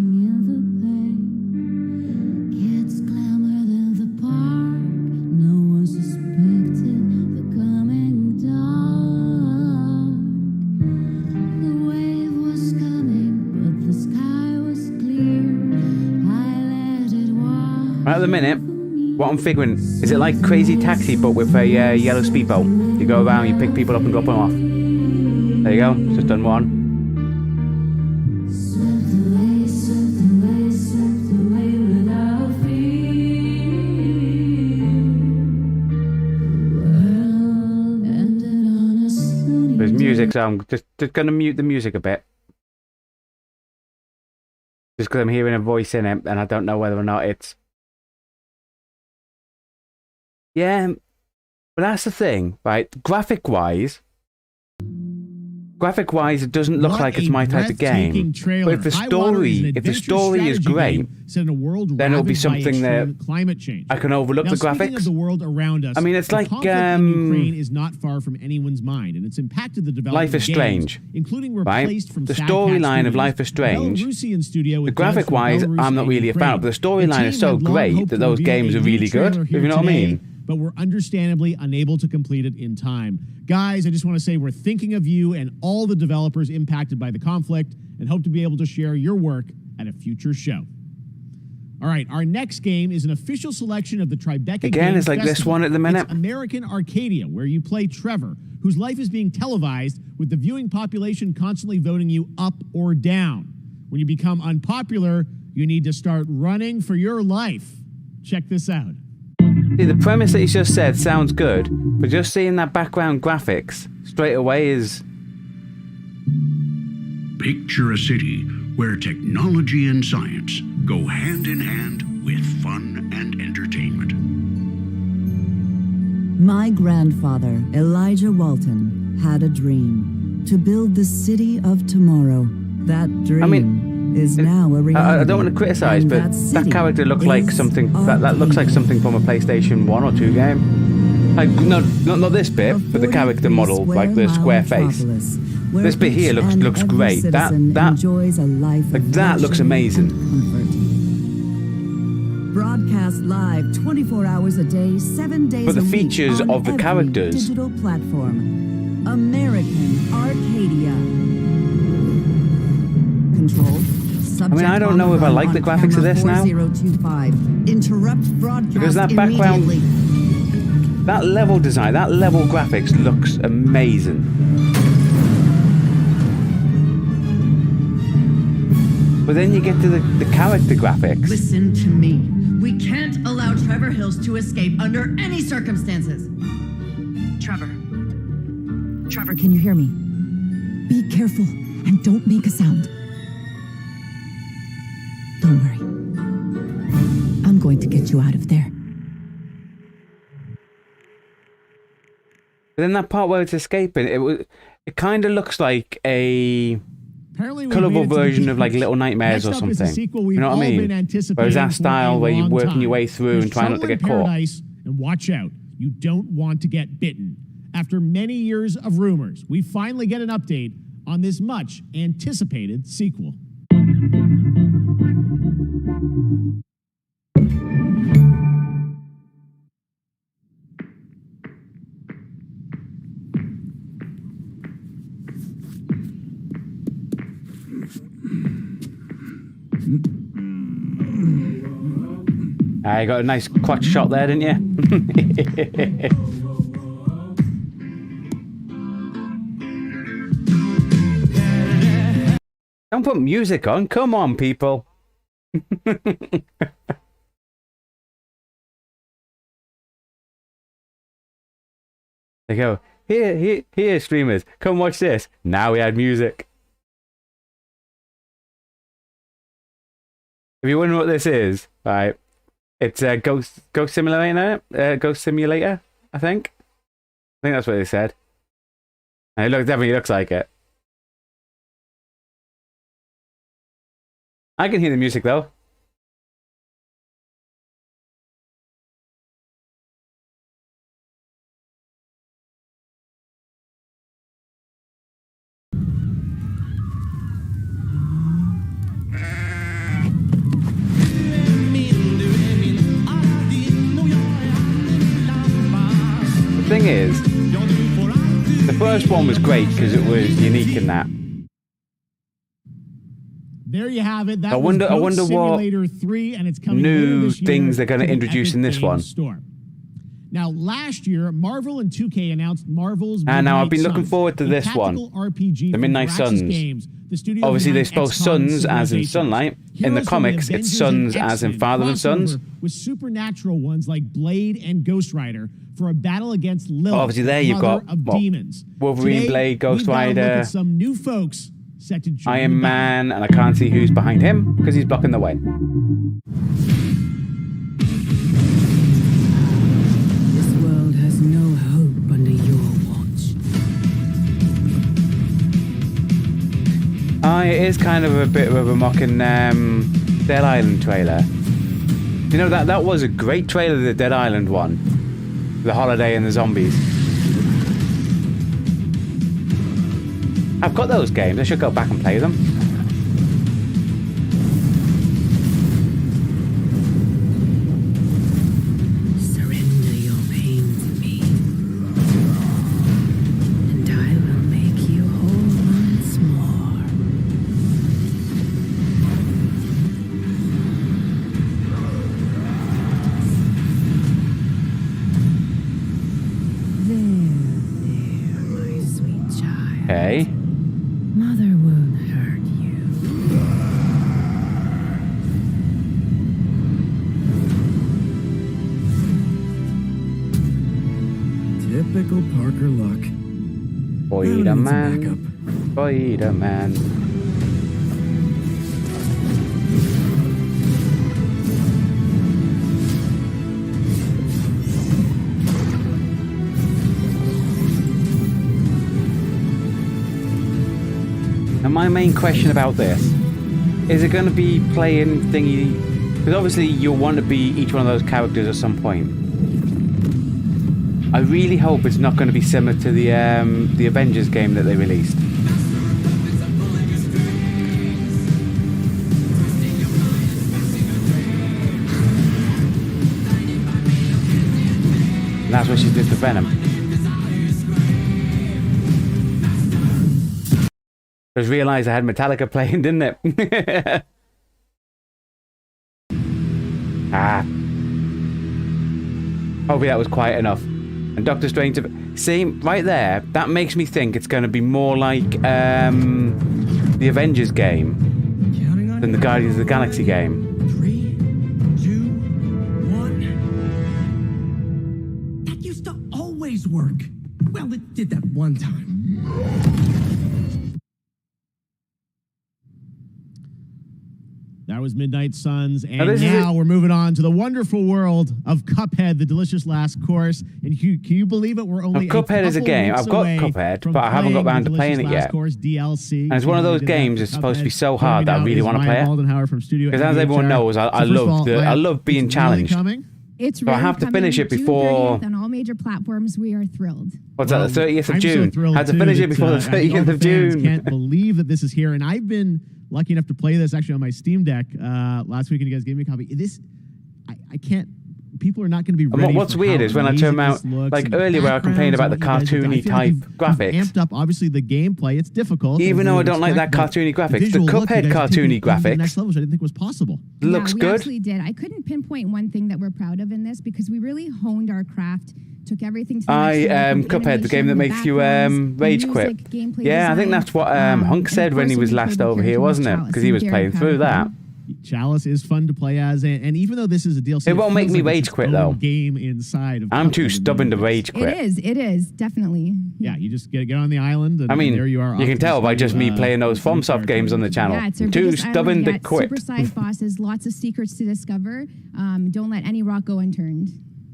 At the minute, what I'm figuring, is it like Crazy Taxi but with a yellow speedboat? You go around, you pick people up and drop them off. There you go, just done one. There's music, so I'm just going to mute the music a bit. Just because I'm hearing a voice in it and I don't know whether or not it's... Yeah, but that's the thing, right? Graphic-wise, it doesn't look like it's my type of game. But if the story is great, then it'll be something that climate change. I can overlook the graphics. Of the world around us, I mean, it's like Ukraine is not far from anyone's mind, and it's impacted the development Life is of games, Strange, including right? replaced from The storyline of Life is Strange, the graphic-wise, I'm not really a fan of, but the storyline is so great that those games are really good, if you know what I mean. But we're understandably unable to complete it in time. Guys, I just want to say we're thinking of you and all the developers impacted by the conflict and hope to be able to share your work at a future show. All right, our next game is an official selection of the Tribeca Again, it's like Festival. this one at the minute. It's American Arcadia, where you play Trevor, whose life is being televised with the viewing population constantly voting you up or down. When you become unpopular, you need to start running for your life. Check this out. See, the premise that he's just said sounds good, but just seeing that background graphics straight away is... Picture a city where technology and science go hand in hand with fun and entertainment. My grandfather, Elijah Walton, had a dream to build the city of tomorrow. That dream is now a reality. I don't want to criticize, but that character looks like something that looks like something from a PlayStation 1 or 2 game. Like not this bit, but the character model, like the square face. This bit here looks great. That looks amazing. Broadcast live 24 hours a day, 7 days a week. But the features of the characters. Digital platform. American Arcadia. Control. I mean, I don't know if I like the graphics of this now. 4025. Interrupt broadcast because that background, that level design, that level graphics looks amazing. But then you get to the character graphics. Listen to me. We can't allow Trevor Hills to escape under any circumstances. Trevor, can you hear me? Be careful and don't make a sound. Don't worry. I'm going to get you out of there. But then that part where it's escaping, it kind of looks like a colourful version of like Little Nightmares or something. You know what I mean? Whereas that style where you're working your way through and trying not to get caught. And watch out, you don't want to get bitten. After many years of rumors, we finally get an update on this much anticipated sequel. You got a nice crotch shot there, didn't you? Don't put music on. Come on, people. They go, here, streamers. Come watch this. Now we had music. If you wonder what this is, right? It's a Ghost Simulator. Ghost Simulator, I think. I think that's what they said. And it definitely looks like it. I can hear the music though. The thing is, the first one was great because it was unique in that. There you have it. That I wonder what 3, and it's coming new things they're going to introduce in this one. Store. Now, last year, Marvel and 2K announced Marvel's and now I've been looking forward to this one, RPG the Midnight Suns. Obviously, they spell suns as in sunlight. In the comics, it's suns as in father and sons. With supernatural ones like Blade and Ghost Rider for a battle against Lilith, obviously, there you've got demons. Wolverine, Today, Blade, Ghost Rider, some new folks set to join Iron Man, and I can't see who's behind him because he's blocking the way. No hope under your watch. It is kind of a bit of a mocking Dead Island trailer. You know, that was a great trailer, the Dead Island one. The holiday and the zombies. I've got those games. I should go back and play them. Okay. Mother won't hurt you. Typical Parker luck. Spider-Man. Spider-Man. my main question about this is it going to be playing thingy? Because obviously you'll want to be each one of those characters at some point. I really hope it's not going to be similar to the Avengers game that they released. And that's what she did to Venom. Just realised I had Metallica playing, didn't it? Ah. Hopefully that was quiet enough. And Doctor Strange, see, right there, that makes me think it's going to be more like the Avengers game than the Guardians of the Galaxy game. 3, 2, 1. That used to always work. Well, it did that one time. That was Midnight Suns, and now we're moving on to the wonderful world of Cuphead, the delicious last course. And can you believe it? We're only Cuphead is a game. I've got Cuphead, but I haven't got around to playing it yet. Course, DLC. And it's one of those games that's supposed to be so hard that I really want to play it. Because as everyone knows, I love being challenged. It's really so I have to finish it before. On all major platforms, we are thrilled. What's that? The 30th of June. So I had to finish it before the 30th of June. Can't believe that this is here, and I've been lucky enough to play this actually on my Steam Deck last week, and you guys gave me a copy. I can't. People are not going to be ready. And what's weird is when I turn out, like earlier where I complained about the cartoony type graphics. Amped up, obviously, the gameplay. It's difficult. Even though I don't like that cartoony graphics, the Cuphead cartoony graphics. Next level, which I didn't think was possible. Looks good. We actually did. I couldn't pinpoint one thing that we're proud of in this because we really honed our craft. Took everything to the next level. Cuphead, the game that makes you rage quit. Yeah, I think that's what Hunk said when he was last over here, wasn't it? Because he was playing through that. Chalice is fun to play as, and even though this is a DLC, it won't make me rage quit though. Game inside of I'm too stubborn to rage quit. It is definitely. Yeah, you just get on the island. And I mean, there you are. You can tell by just me playing those FromSoft games on the channel. Yeah, it's too stubborn to quit. Supersized bosses, lots of secrets to discover. Don't let any rock go unturned.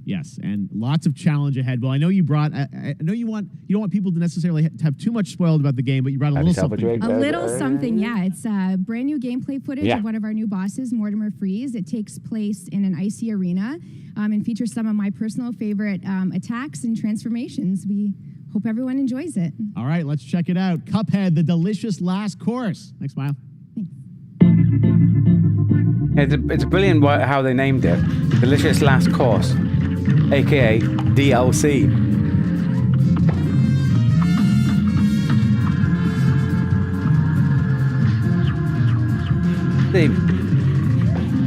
Yes, and lots of challenge ahead. Well, I know you brought. I know you don't want people to necessarily have too much spoiled about the game, but you brought a little something. A little something, yeah. It's brand new gameplay footage of one of our new bosses, Mortimer Freeze. It takes place in an icy arena and features some of my personal favorite attacks and transformations. We hope everyone enjoys it. All right, let's check it out. Cuphead, the delicious last course. Thanks, Smile. It's brilliant how they named it. Delicious Last Course, aka DLC.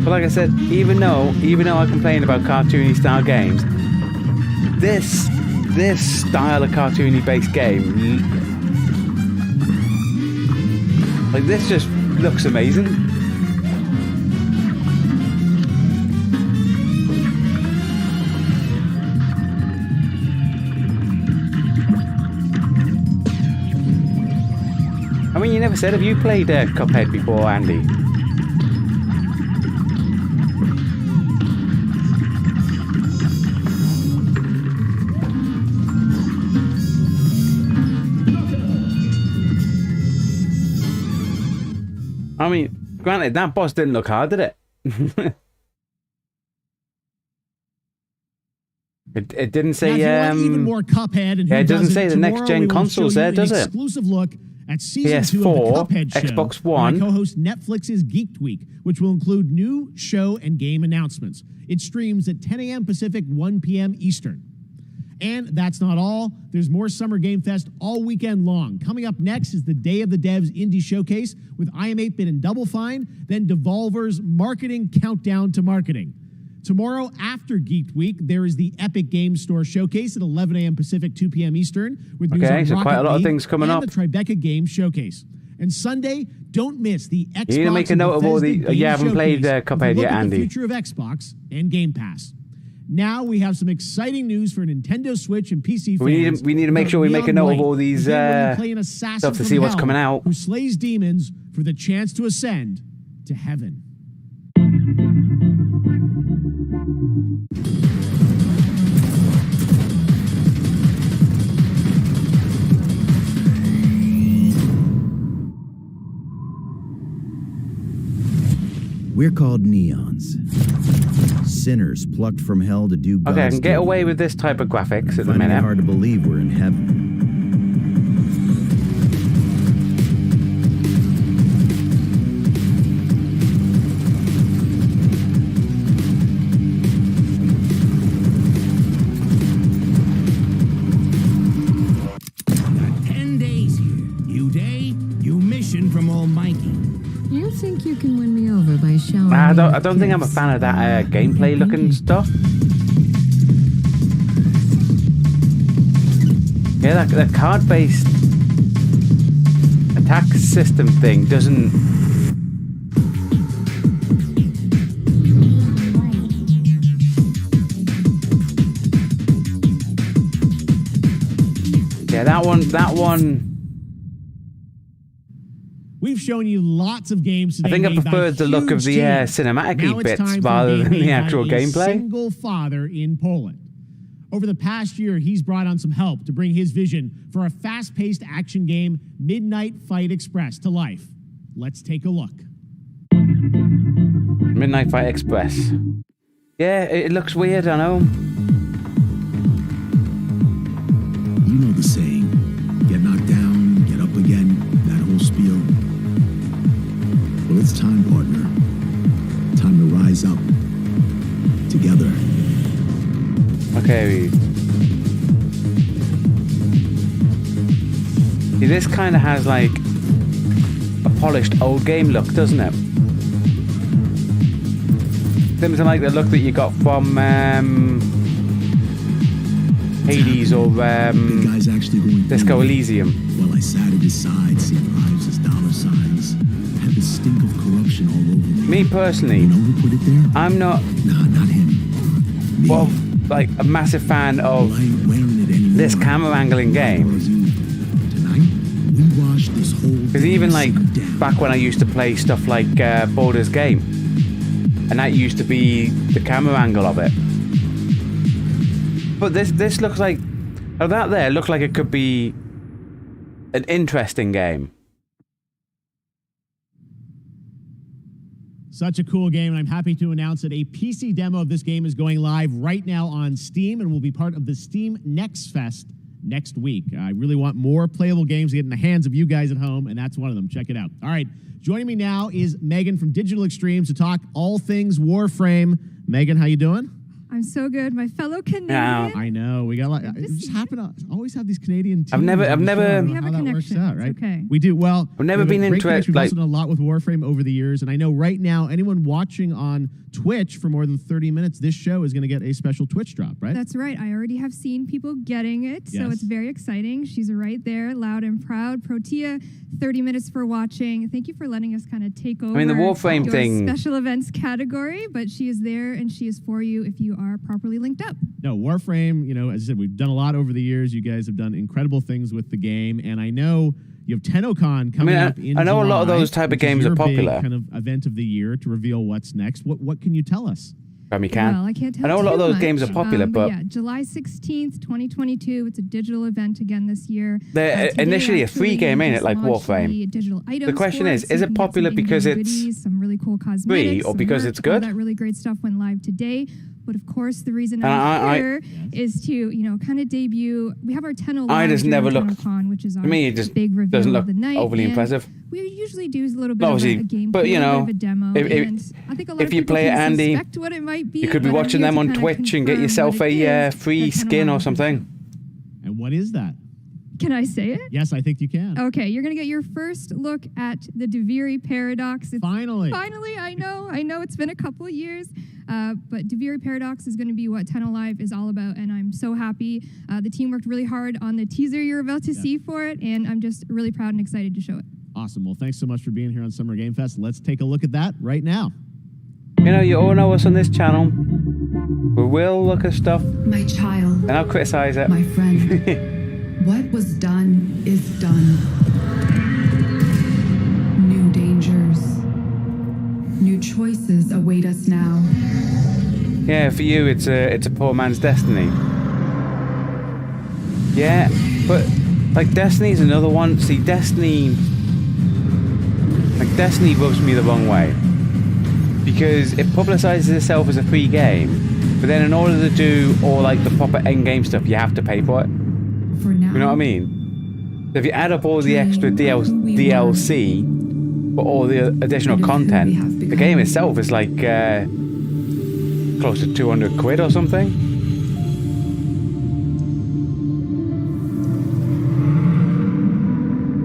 But like I said, even though I complain about cartoony style games, this style of cartoony based game, like this just looks amazing. I mean, you never said, have you played Cuphead before, Andy? I mean, granted, that boss didn't look hard, did it? It didn't say. Now, if you want even more Cuphead, and it doesn't say the next gen consoles there, does it? Exclusive look at season PS4, 2 of the Cuphead show. Xbox One. I co-host Netflix's Geek Week, which will include new show and game announcements. It streams at 10 a.m. Pacific, 1 p.m. Eastern. And that's not all. There's more Summer Game Fest all weekend long. Coming up next is the Day of the Devs Indie Showcase with I Am 8-Bit and Double Fine, then Devolver's Marketing Countdown to Marketing. Tomorrow after Geek Week, there is the Epic Games Store Showcase at 11 a.m. Pacific, 2 p.m. Eastern. With news on so Rocket quite a lot of League things coming and up. the Tribeca Games Showcase. And Sunday, don't miss the Xbox. You need to make a note of all the. You haven't played Cuphead yet, Andy. The future of Xbox and Game Pass. Now we have some exciting news for Nintendo Switch and PC fans. We need to make sure we make a note of all these stuff to see what's coming out. Who slays demons for the chance to ascend to heaven. We're called neons. Sinners plucked from hell to do God's Okay, I can get will. away with this type of graphics at the Finding minute. it hard to believe we're in heaven. From Almighty. You think you can win me over by showing I don't think I'm a fan of that gameplay looking stuff. Yeah, that card-based attack system thing doesn't. Yeah, that one. We've shown you lots of games today. I think I preferred the look of the cinematic bits rather than the actual gameplay. Single father in Poland. Over the past year, he's brought on some help to bring his vision for a fast-paced action game, Midnight Fight Express, to life. Let's take a look. Midnight Fight Express. Yeah, it looks weird, I know. You know the saying, get knocked down, get up again, that whole spiel. Well, it's time, partner. Time to rise up. Together. Okay. See, this kind of has like a polished old game look, doesn't it? Similar to like the look that you got from Hades or Disco Elysium. Well, I sat at his side, seeing lives as dollar signs. Had the stink of corruption all over me. Me personally, You know who put it there? I'm not. Nah, not him. Me. Well, like a massive fan of this camera angling game. Tonight, we watched this whole. Because even like back when I used to play stuff like Baldur's Gate, and that used to be the camera angle of it. But this looks like, that there looked like it could be an interesting game. Such a cool game, and I'm happy to announce that a PC demo of this game is going live right now on Steam and will be part of the Steam Next Fest next week. I really want more playable games to get in the hands of you guys at home, and that's one of them. Check it out. All right, joining me now is Megan from Digital Extremes to talk all things Warframe. Megan, how you doing? I'm so good, my fellow Canadian. Yeah. I know we got. We just happen to always have these Canadian teams. I've never. We have how a that connection. works out, right? It's okay. We do well. I've never been into it. We've Like, also done a lot with Warframe over the years, and I know right now anyone watching on Twitch for more than 30 minutes, this show is going to get a special Twitch drop, right? That's right. I already have seen people getting it, so Yes. it's very exciting. She's right there, loud and proud. Protea, 30 minutes for watching. Thank you for letting us kind of take over. I mean, the Warframe your thing. special events category, but she is there and she is for you if you are properly linked up. No, Warframe, as I said, we've done a lot over the years. You guys have done incredible things with the game, and I know you have TennoCon coming up in I know a lot of July, those type of which is games your are big popular. kind of event of the year to reveal what's next. What can you tell us? Grammy can. Well, I can't tell I know a lot of too those much, games are popular, but yeah, July 16th, 2022. It's a digital event again this year. they're Today, initially a free actually, game, ain't it? just Like launched Warframe. the digital items The question for is it, so you it can get popular some because in-game it's goodies, some really cool cosmetics, or some because merch, it's good? All that really great stuff went live today. But of course, the reason And I'm I- here is to, kind of debut. We have our Tenno I Live just during never look. TennoCon, which is our To me, it just big reveal doesn't look of the night. overly and impressive. We usually do a little bit Obviously, of a gameplay, but, a little bit of a demo. And I think a lot if of you people play it, can Andy, suspect what it might be, you could be but I'm watching here them to on kinda Twitch and get confirm yourself what it a is free that Tenno skin or Live is. something. And what is that? Can I say it? Yes, I think you can. Okay, you're gonna get your first look at the Deviri Paradox. Finally, I know it's been a couple of years, but Deviri Paradox is gonna be what Tenno Live is all about, and I'm so happy. The team worked really hard on the teaser you're about to see for it, and I'm just really proud and excited to show it. Awesome. Well, thanks so much for being here on Summer Game Fest. Let's take a look at that right now. You all know us on this channel. We will look at stuff. My child. And I'll criticize it. My friend. What was done is done. New dangers. New choices await us now. Yeah, for you, it's a poor man's destiny. Yeah, but like Destiny's another one. See, Destiny rubs me the wrong way. because it publicizes itself as a free game, but then in order to do all like the proper end game stuff, you have to pay for it. For now, you know what I mean? So if you add up all the extra DLC, but all the additional content, the game itself is like close to 200 quid or something.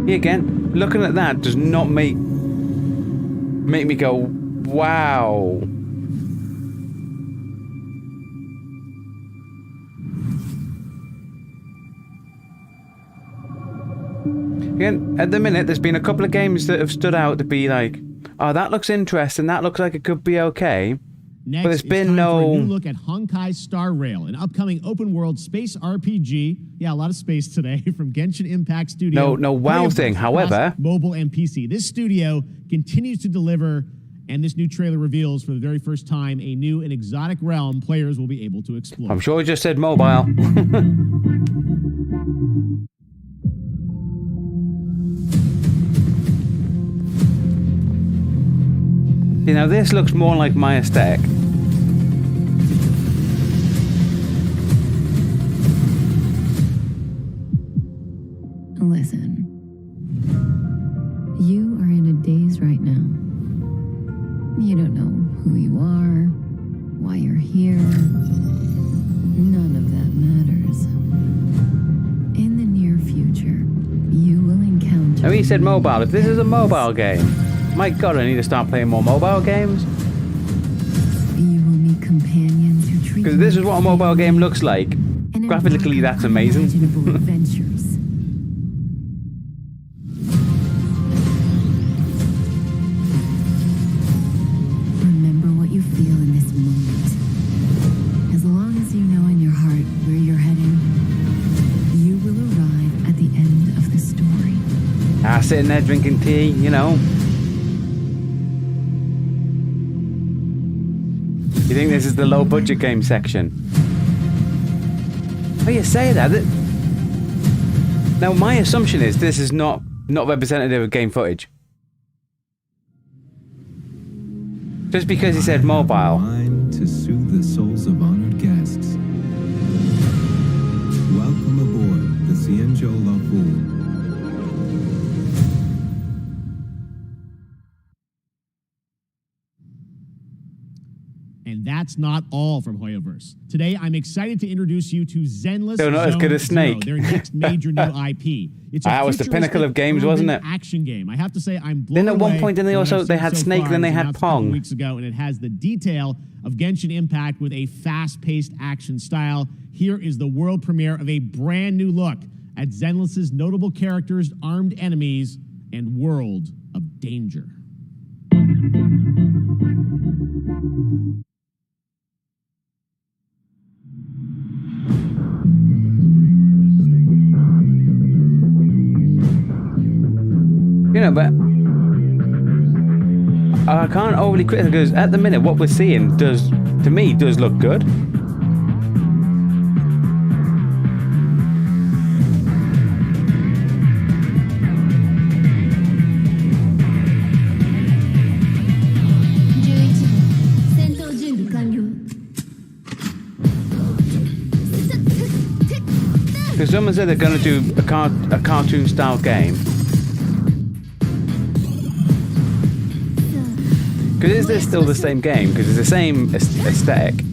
Here again, looking at that does not make me go, wow. Again, at the minute, there's been a couple of games that have stood out to be like, oh, that looks interesting, that looks like it could be okay. Next, but there's been for a new look at Honkai Star Rail, an upcoming open-world space RPG. Yeah, a lot of space today from Genshin Impact Studio. No WoW thing, however. Mobile and PC. This studio continues to deliver, and this new trailer reveals for the very first time a new and exotic realm players will be able to explore. I'm sure it just said mobile. You know, this looks more like my aesthetic. Listen. You are in a daze right now. You don't know who you are, why you're here. None of that matters. In the near future, you will encounter... I mean, he said mobile. If this is a mobile game, my God, I need to start playing more mobile games. You will meet companions who treat because this is what a mobile game looks like. Graphically, that's amazing. adventures. Remember what you feel in this moment. As long as you know in your heart where you're heading, you will arrive at the end of the story. Sitting there drinking tea, you know. You think this is the low budget game section? Oh, you say that. Now, my assumption is this is not representative of game footage. Just because he said mobile. To soothe the souls of honored guests. Welcome aboard the Cienjo Lafu. And that's not all from Hoyoverse. Today, I'm excited to introduce you to Zenless Still not as good as Snake. Their next major new IP. It's that was the pinnacle of games, wasn't it? Action game. I have to say, I'm blown away. Then at one point, they had so Snake, far. then they had Pong. Weeks ago, and it has the detail of Genshin Impact with a fast-paced action style. Here is the world premiere of a brand new look at Zenless's notable characters, armed enemies, and world of danger. You know, but I can't overly criticize because at the minute what we're seeing does look good. Because someone said they're going to do a cartoon style game. Because is this still the same game? Because it's the same aesthetic.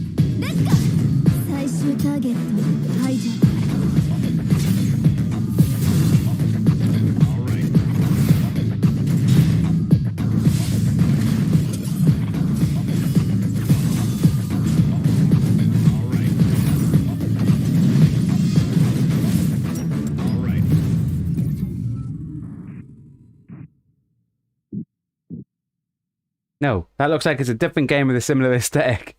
No, that looks like it's a different game with a similar aesthetic.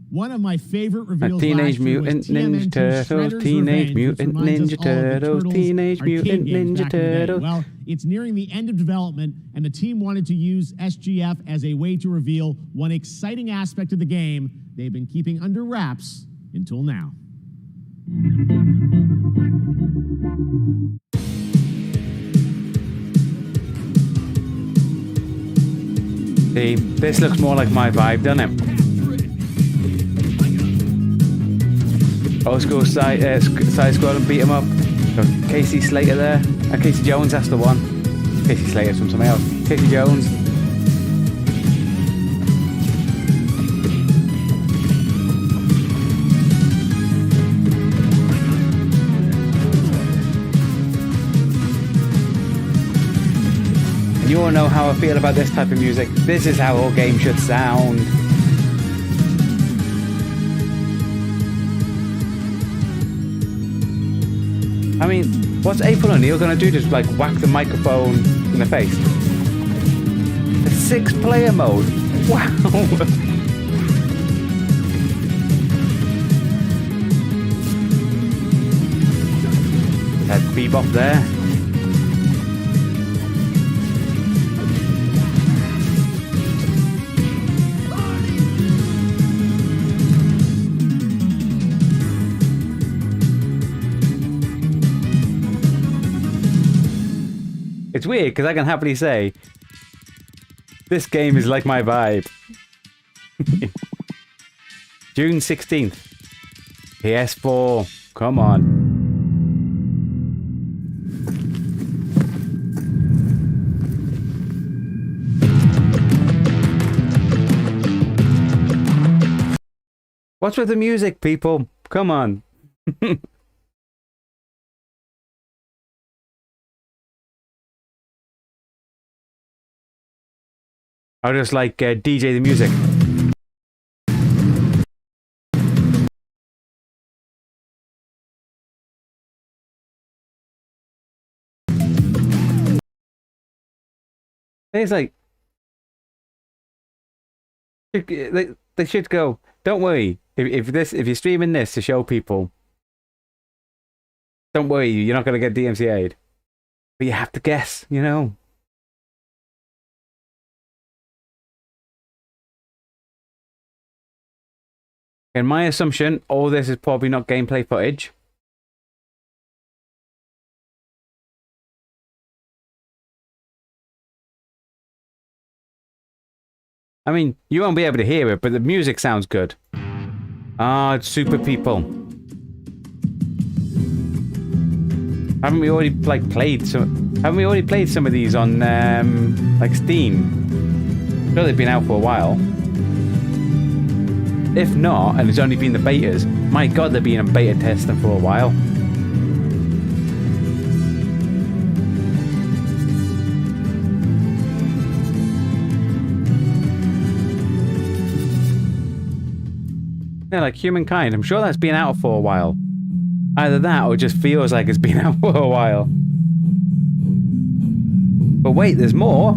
One of my favorite reveals Teenage last year was Mutant Ninja TMNT Turtles, Shredder's Teenage Revenge, Mutant which reminds us Ninja all of the Turtles, Turtles Teenage arcade Mutant games Ninja back in the day. Turtles. Well, it's nearing the end of development, and the team wanted to use SGF as a way to reveal one exciting aspect of the game they've been keeping under wraps until now. See, this looks more like my vibe, doesn't it? Old school side scroll and beat 'em up. Got Casey Slater there. Casey Jones, that's the one. Casey Slater's from something else. Casey Jones. You all know how I feel about this type of music. This is how all games should sound. I mean, what's April O'Neil gonna do? Just like whack the microphone in the face? A 6-player mode. Wow. That bebop there. It's weird because I can happily say this game is like my vibe. June 16th. PS4. Come on. What's with the music, people? Come on. I'll just like DJ the music. It's like they should go. Don't worry if you're streaming this to show people. Don't worry, you're not gonna get DMCA'd. But you have to guess, you know. In my assumption, all this is probably not gameplay footage. I mean, you won't be able to hear it, but the music sounds good. Ah, it's super people. Haven't we already played some of these on like Steam? I'm sure they've been out for a while. If not, and it's only been the betas, my god, they've been in beta testing for a while. Yeah, like Humankind, I'm sure that's been out for a while. Either that or it just feels like it's been out for a while. But wait, there's more.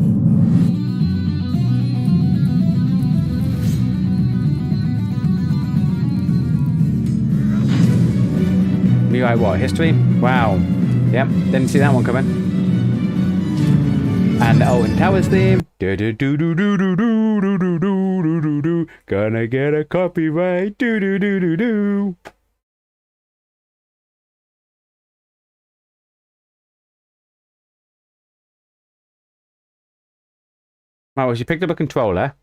You like what? History? Wow. Yep, didn't see that one coming. And the Alton Towers theme. Do do do do do do do do do do do do. Gonna get a copyright. Do do do do do. Right, well, she picked up a controller.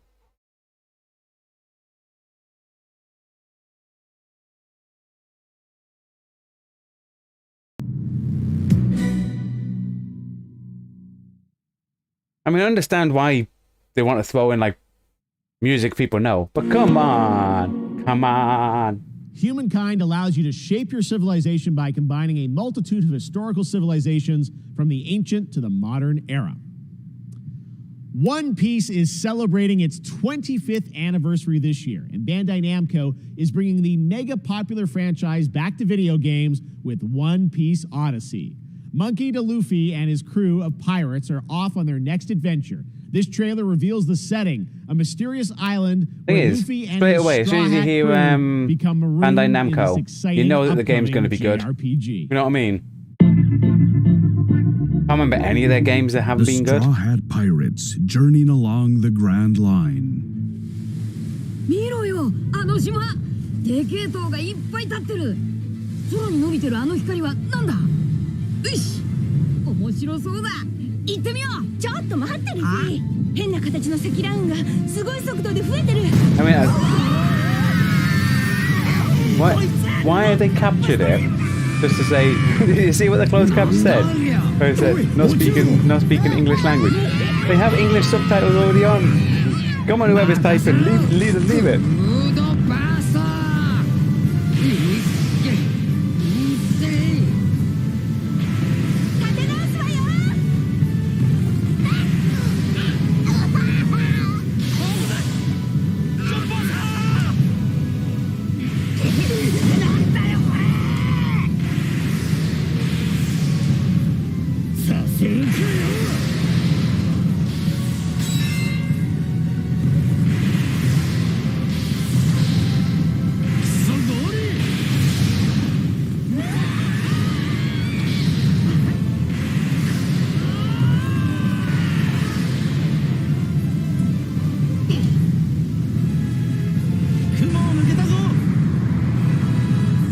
I mean, I understand why they want to throw in, like, music people know. But come on. Come on. Humankind allows you to shape your civilization by combining a multitude of historical civilizations from the ancient to the modern era. One Piece is celebrating its 25th anniversary this year, and Bandai Namco is bringing the mega popular franchise back to video games with One Piece Odyssey. Monkey D. Luffy and his crew of pirates are off on their next adventure. This trailer reveals the setting, a mysterious island where Luffy and his as soon as you hear become marooned Bandai in Namco, this exciting you know that the game's going to be good. JRPG. You know what I mean? I don't remember any of their games that haven't been good. The Straw Hat Pirates journeying along the Grand Line. でけえ塔がいっぱい立ってる。空に伸びてるあの光はなんだ。よし、面白そうだ。行ってみよう。ちょっと待ってるし。変な形の積乱雲がすごい速度で増えてる。Why have they captured it? Just to say, you see what the closed caption said? Where it said, not speaking English language. They have English subtitles already on. Come on, whoever's typing, leave it.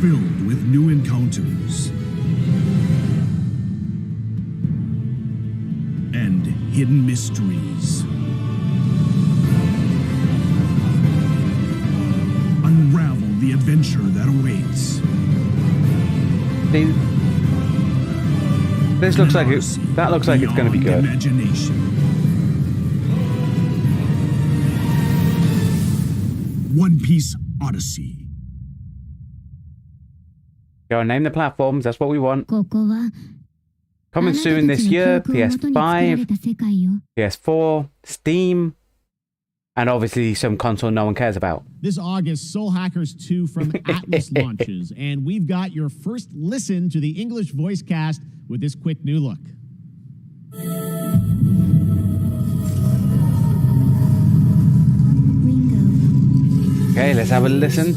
Filled with new encounters and hidden mysteries. Unravel the adventure that awaits. This looks like it. That looks like it's going to be good. Imagination. One Piece Odyssey. Go and name the platforms. That's what we want. Coming soon this year. PS5, PS4, Steam, and obviously some console no one cares about. This August, Soul Hackers 2 from Atlas launches, and we've got your first listen to the English voice cast with this quick new look. Okay, let's have a listen.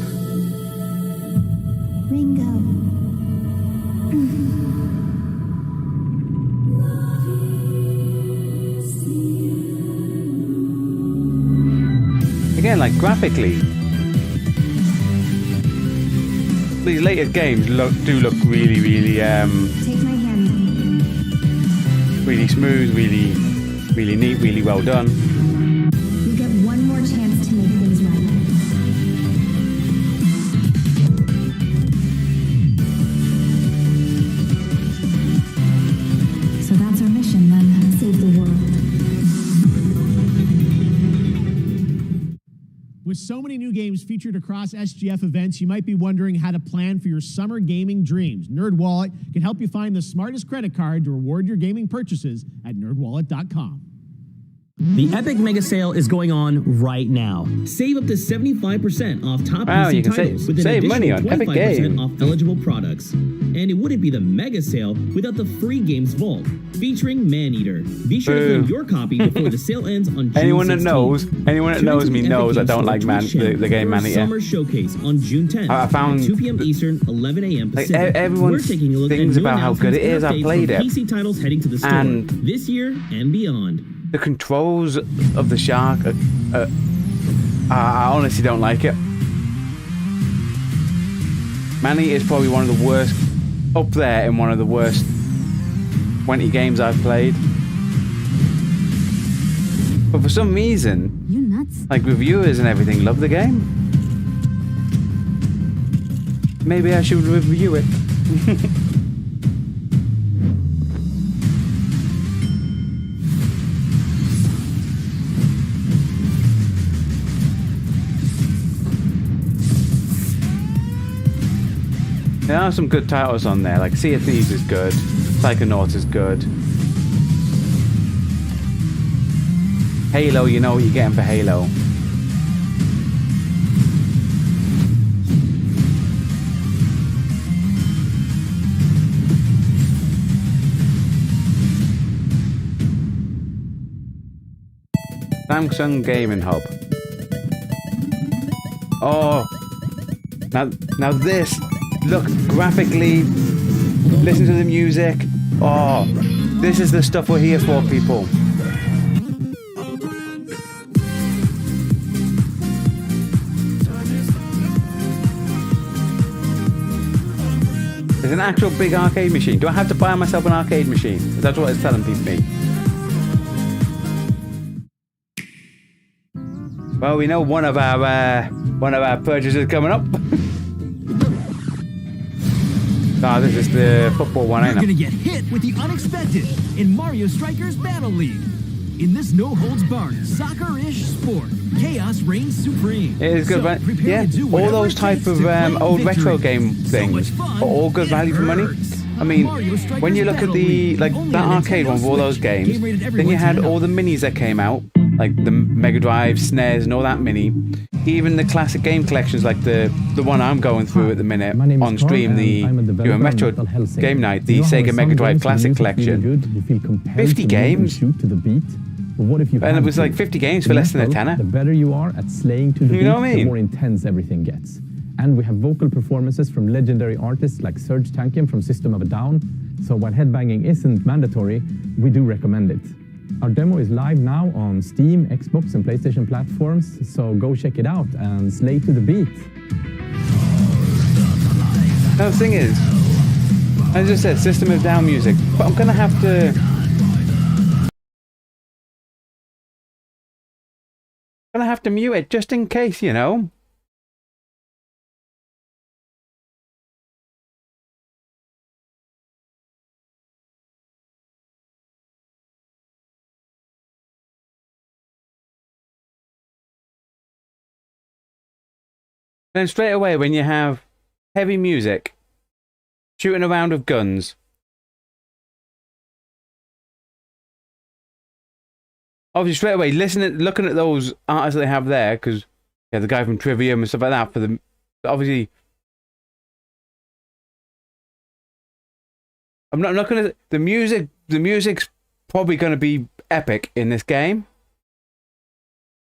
Again, like graphically, these later games do look really, really Take my hand. really smooth, really neat, really well done. You get one more chance to make things right. So that's our mission then. Save the world. With so many new games featured across SGF events, you might be wondering how to plan for your summer gaming dreams. NerdWallet can help you find the smartest credit card to reward your gaming purchases at nerdwallet.com. The Epic Mega Sale is going on right now. Save up to 75% off top PC titles with an save additional money on Epic 25% Games. off eligible products. And it wouldn't be the Mega Sale without the free games vault featuring Maneater. Be sure to claim your copy before the sale ends on June 16th. Anyone that knows me knows I don't like the game Maneater. Summer showcase on June 10th I found at 2 p.m. Eastern, 11 a.m. Pacific. everyone We're taking a look thinks at new about how good it is. I announcements and played updates it. for PC titles heading to the store And this year and beyond. the controls of the shark, I honestly don't like it. Manny is probably one of the worst, up there in one of the worst 20 games I've played. But for some reason, You nuts. like reviewers and everything love the game. Maybe I should review it. There are some good titles on there, like Sea of Thieves is good, Psychonauts is good. Halo, you know what you're getting for Halo. Samsung Gaming Hub. Oh, now this. Look, graphically, listen to the music. Oh, this is the stuff we're here for, people. an actual big arcade machine. Do I have to buy myself an arcade machine? That's what it's telling me. Well, we know one of our purchases coming up. This is the football one, ain't it? You're gonna get hit with the unexpected in Mario Strikers Battle League. In this no-holds-barred, soccer-ish sport, chaos reigns supreme. It is good, so yeah. All those type of old retro game things are all good value for money. I mean, when you look at the that arcade one with all those games, then you had all the minis that came out, like the Mega Drive, SNES, and all that mini. Even the classic game collections, like the one I'm going through at the minute on stream, the Retro Game Night, the Sega Mega Drive Classic Collection. 50 games. And it was like 50 games for less than a tenner. The better you are at slaying to the beat, know what I mean? The more intense everything gets. And we have vocal performances from legendary artists like Serge Tankian from System of a Down. So while headbanging isn't mandatory, we do recommend it. Our demo is live now on Steam, Xbox, and PlayStation platforms, so go check it out and slay to the beat. Now, the thing is, as I said, System of Down music, but I'm gonna have to mute it just in case, you know. Then straight away, when you have heavy music, shooting around with guns, obviously straight away looking at those artists they have there, because yeah, the guy from Trivium and stuff like that. For the obviously, I'm not gonna the music's probably gonna be epic in this game,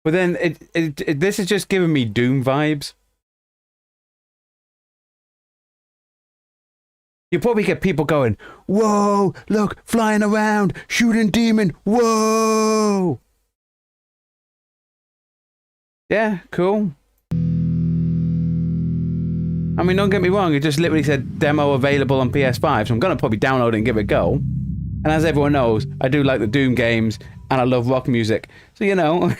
but then this is just giving me Doom vibes. You probably get people going, whoa, look, flying around, shooting demon, whoa. Yeah, cool. I mean, don't get me wrong, it just literally said demo available on PS5, so I'm going to probably download it and give it a go. And as everyone knows, I do like the Doom games, and I love rock music. So, you know,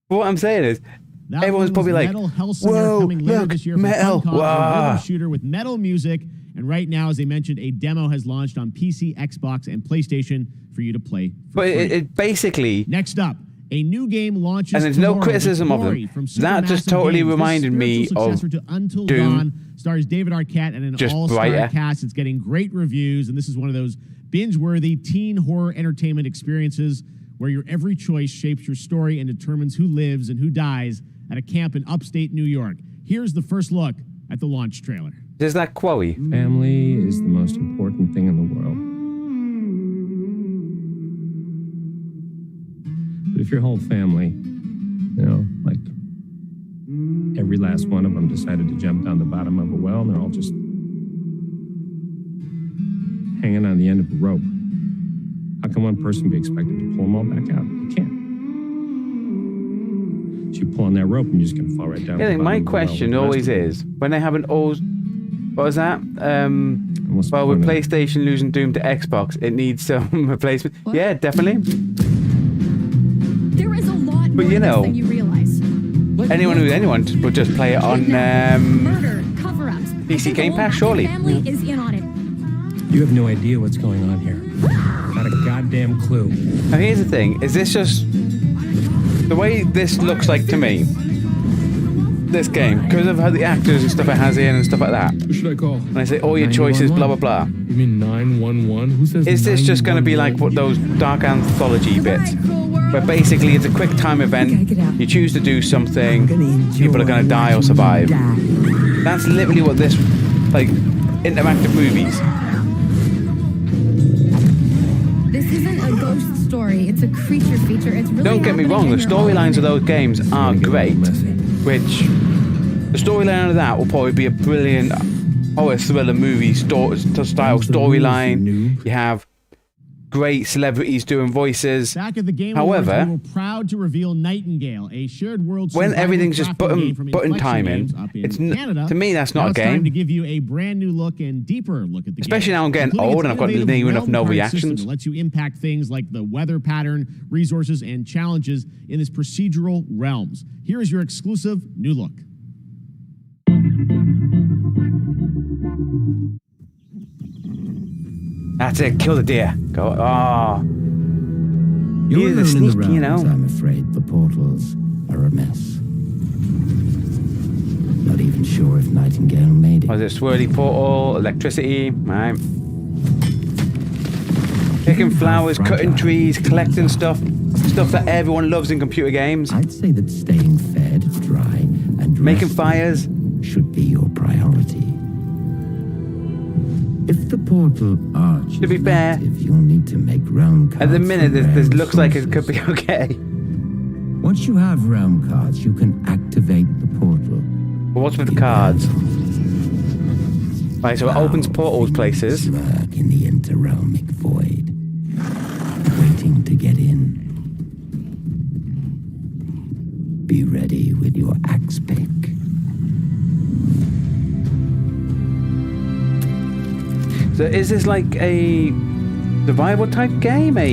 what I'm saying is, that everyone's probably like, whoa, coming later look, this year metal, wow. Shooter with metal music. And right now, as they mentioned, a demo has launched on PC, Xbox, and PlayStation for you to play. But it basically... Next up, a new game launches and there's no criticism of them. That just totally reminded me of Until Doom. Dawn, stars David Arquette and an all-star cast. It's getting great reviews, and this is one of those binge-worthy teen horror entertainment experiences where your every choice shapes your story and determines who lives and who dies at a camp in upstate New York. Here's the first look at the launch trailer. Is that Chloe? Family is the most important thing in the world. But if your whole family, you know, like every last one of them decided to jump down the bottom of a well and they're all just hanging on the end of a rope, how can one person be expected to pull them all back out? You can't. So you pull on that rope and you're just going to fall right down. Yeah, my question always is, when they have an old... What was that? Well, with PlayStation losing Doom to Xbox, it needs some replacement. What? Yeah, definitely. There is a lot more than you realize. Anyone would just play it on murder, cover-ups. PC Game Pass, surely. Family is in on it. You have no idea what's going on here. Not a goddamn clue. Now here's the thing: is this just the way this looks like to me? This game, because of how the actors and stuff it has in and stuff like that. Who should I call? And I say all your choices, blah blah blah. You mean 911? Who says? Is this just going to be like what those dark anthology bits, where basically it's a quick time event? You choose to do something, people are going to die or survive. That's literally what this, like, interactive movies. This isn't a ghost story. It's a creature feature. It's really. Don't get me wrong. The storylines of those games are great. Which, the storyline of that will probably be a brilliant horror thriller movie style storyline. You have great celebrities doing voices. Back at the Game However, Awards, we were proud to reveal Nightingale, a shared world when survival everything's just crafting game from button Inflection timing, Games up in it's Canada. to me that's not Now a it's time game. to give you a brand new look and deeper look at the Especially game. now I'm getting including old its and I've got innovative near enough realm no card reactions. system that lets you impact things like the weather pattern, resources, and challenges in this procedural realms. Here is your exclusive new look. That's it. Kill the deer. Go. Oh. You're He's a alone in sneak, the realms, you know. I'm afraid. The portals are a mess. Not even sure if Nightingale made it. Was it swirly portal, electricity? Right. Picking flowers, cutting trees, collecting stuff that everyone loves in computer games. I'd say that staying fed, dry, and making rested fires should be your priority. If the portal arch to be fair, active, you'll need to make realm cards. At the minute, for this rare looks like it resources. could be okay. Once you have realm cards, you can activate the portal. But what's with the cards? Right, so it opens portals places. Lurk in the interrealmic void, waiting to get in. Be ready with your axe pick. So is this like a survival type game? I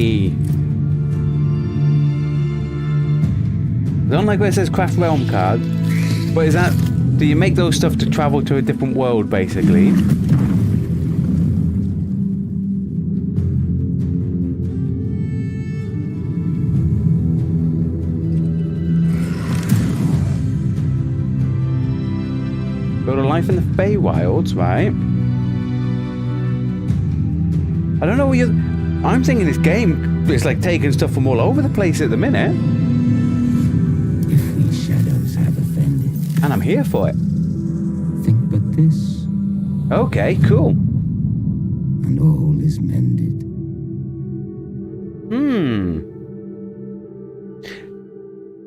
don't like where it says craft realm card. But is that, do you make those stuff to travel to a different world basically? Go to life in the Feywilds, right? I don't know what you're... I'm thinking this game is like taking stuff from all over the place at the minute. If these shadows have offended, and I'm here for it. Think but this. Okay, cool. And all is mended.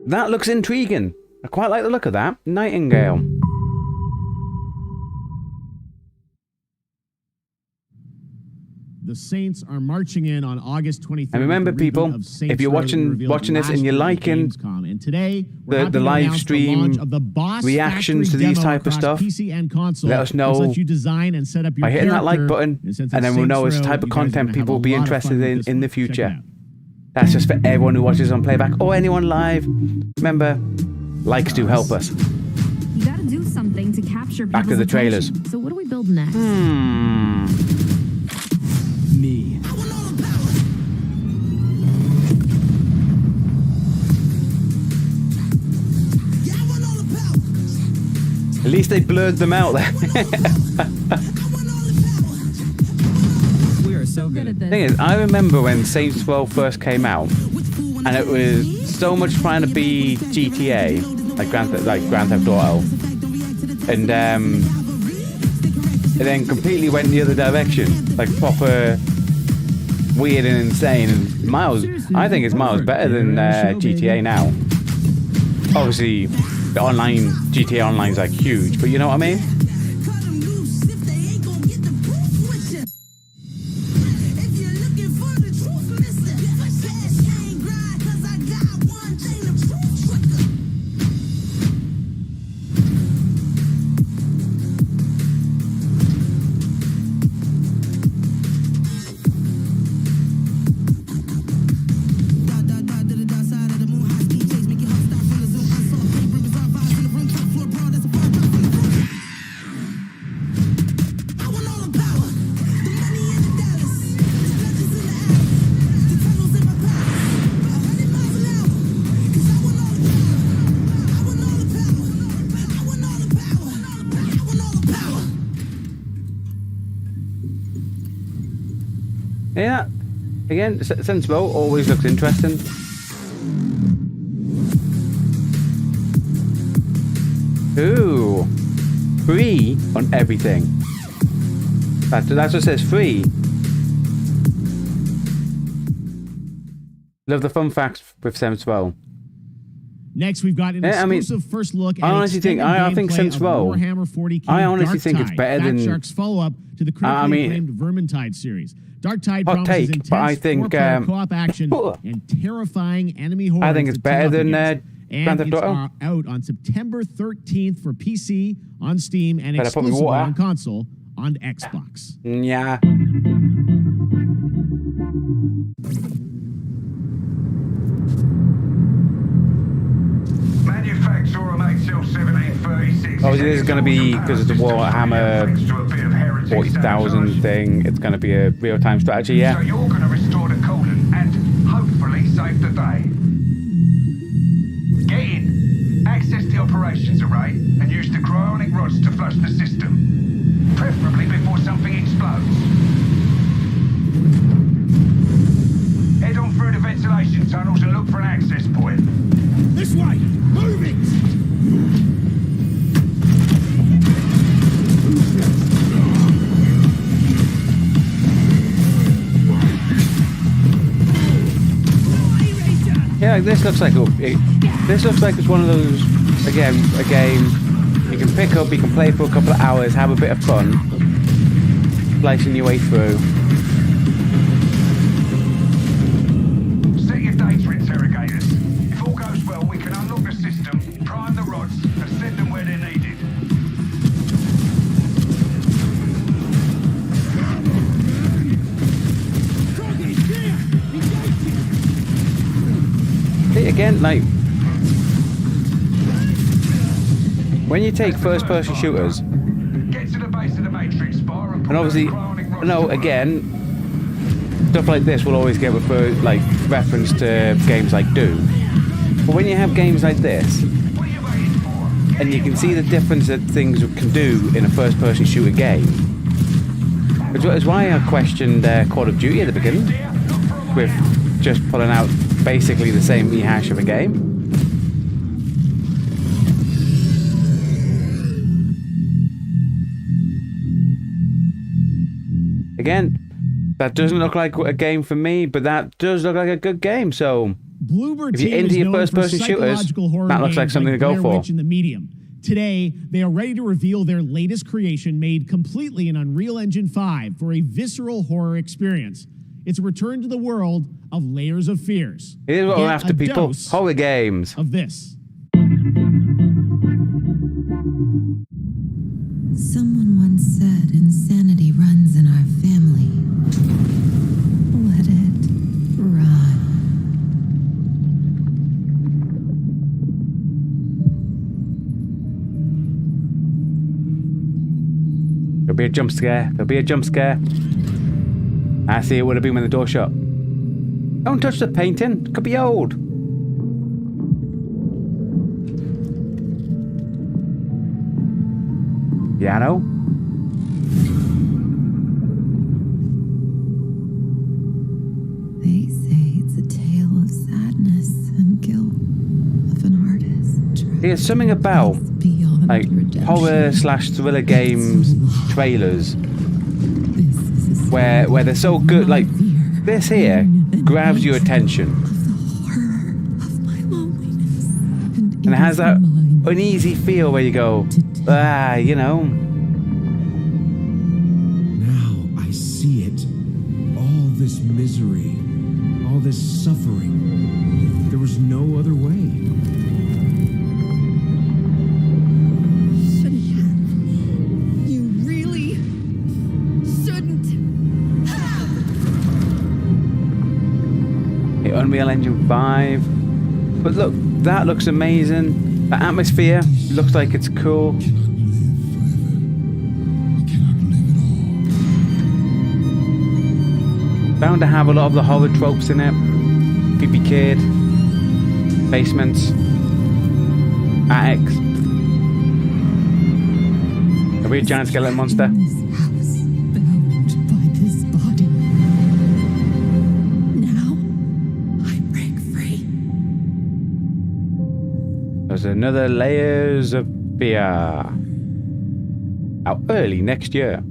That looks intriguing. I quite like the look of that. Nightingale. The Saints are marching in on August 23rd. And remember, people, if you're watching this and you're liking and today the live stream reactions to these type of stuff, PC and console, let us know let you design and set up your by hitting that like character. button, And and then we'll know it's the type of content people will be interested in the future. That's just for everyone who watches on playback or anyone live. Remember, likes do help us. You gotta do something to capture people's Back to the trailers. attention. So what do we build next? Me. At least they blurred them out there. We are so good at this. Thing is, I remember when Saints Row first came out, and it was so much trying to be GTA, like Grand Theft Auto, and it then completely went the other direction, like proper weird and insane. And Miles, I think it's miles better than GTA now. Obviously, the online GTA Online's like huge, but you know what I mean? Yeah, again, sensible, always looks interesting. Ooh, free on everything. That's what it says, free. Love the fun facts with Saints Row. Next, we've got an exclusive first look at I think since Warhammer 40K I honestly think it's better than Shark's follow-up to the critically acclaimed Vermintide series. Darktide promises intense four-player co-op action and terrifying enemy hordes. I think it's better than Grand Theft Auto. And it's out on September 13th for PC, on Steam, and exclusively on console on Xbox. Yeah. Obviously, this is going to be, because it's a Warhammer 40,000 thing, it's going to be a real-time strategy, yeah. So you're going to restore the coolant and hopefully save the day. Get in, access the operations array, and use the cryonic rods to flush the system. Preferably before something explodes. Head on through the ventilation tunnels and look for an access point. This way! Move it! Yeah, this looks like it's one of those, again, a game you can pick up, you can play for a couple of hours, have a bit of fun, slicing your way through. Set your data interrogators. If all goes well, we can unlock the system, prime the rods, and send them where they're needed. See, again, like, when you take first-person shooters, Get to the base of the matrix bar and and obviously, again, stuff like this will always get reference to games like Doom. But when you have games like this, and you can see the difference that things can do in a first-person shooter game, which is why I questioned Call of Duty at the beginning, with just pulling out basically the same rehash of a game. Again, that doesn't look like a game for me, but that does look like a good game. So if you're into your first-person shooters, that looks like something to go for. In the medium. Today, they are ready to reveal their latest creation made completely in Unreal Engine 5 for a visceral horror experience. It's a return to the world of Layers of Fears. Here's what we're after, people. Horror games. Of this. Someone once said insanity runs in our family. Let it run. There'll be a jump scare. There'll be a jump scare. I see it would have been when the door shut. Don't touch the painting. It could be old. Piano. They say it's a tale of sadness and guilt of an artist. There's something about like horror/thriller games trailers where they're so good. Like this here grabs your attention, and it has that uneasy feel where you go, you know. Now I see it. All this misery, all this suffering. There was no other way. Unreal Engine 5. But look, that looks amazing. The atmosphere looks like it's cool. Bound to have a lot of the horror tropes in it. Creepy kid, basements, attics, a weird giant skeleton monster. There's another Layers of Fear out early next year.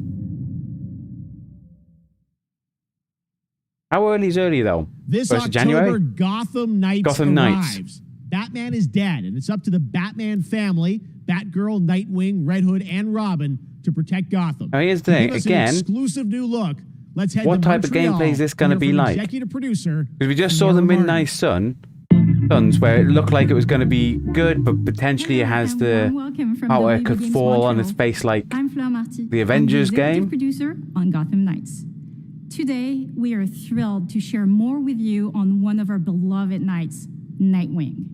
How early is early though? This First October, January? Gotham Knights Gotham Knights. arrives. Batman is dead, and it's up to the Batman family, Batgirl, Nightwing, Red Hood, and Robin to protect Gotham. Now here's the thing, again, an exclusive new look. Let's head what to type of Montreal gameplay is this going to be like? Executive producer. Because we just saw the Midnight Suns, where it looked like it was going to be good, but potentially it has the how it could fall on its face like the Avengers game. Producer on Gotham Knights. Today, we are thrilled to share more with you on one of our beloved knights, Nightwing.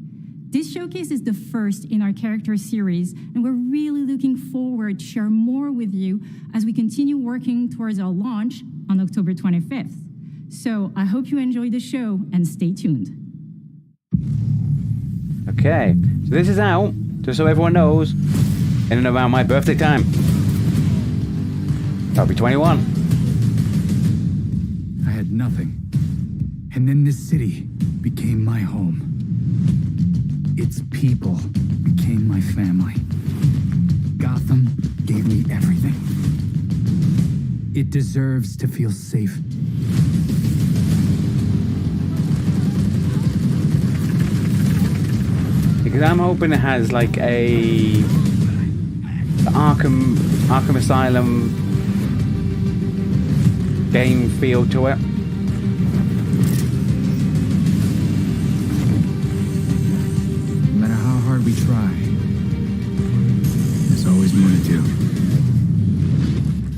This showcase is the first in our character series, and we're really looking forward to share more with you as we continue working towards our launch on October 25th. So I hope you enjoy the show and stay tuned. Okay, so this is out, just so everyone knows, in and around my birthday time. I'll be 21. I had nothing, and then this city became my home. Its people became my family. Gotham gave me everything. It deserves to feel safe. Because I'm hoping it has like a Arkham Asylum game feel to it. No matter how hard we try, there's always more to do.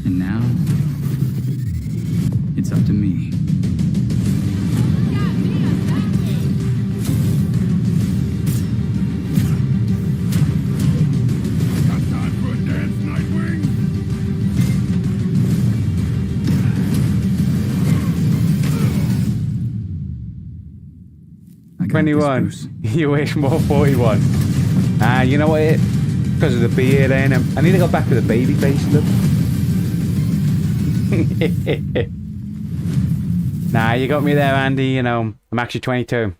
And now, it's up to me. Time for a dance, Nightwing. 21. You wish more 41. Ah, you know what? Because of the beard, ain't it? I need to go back to the baby face look. Nah, you got me there, Andy. You know, I'm actually 22.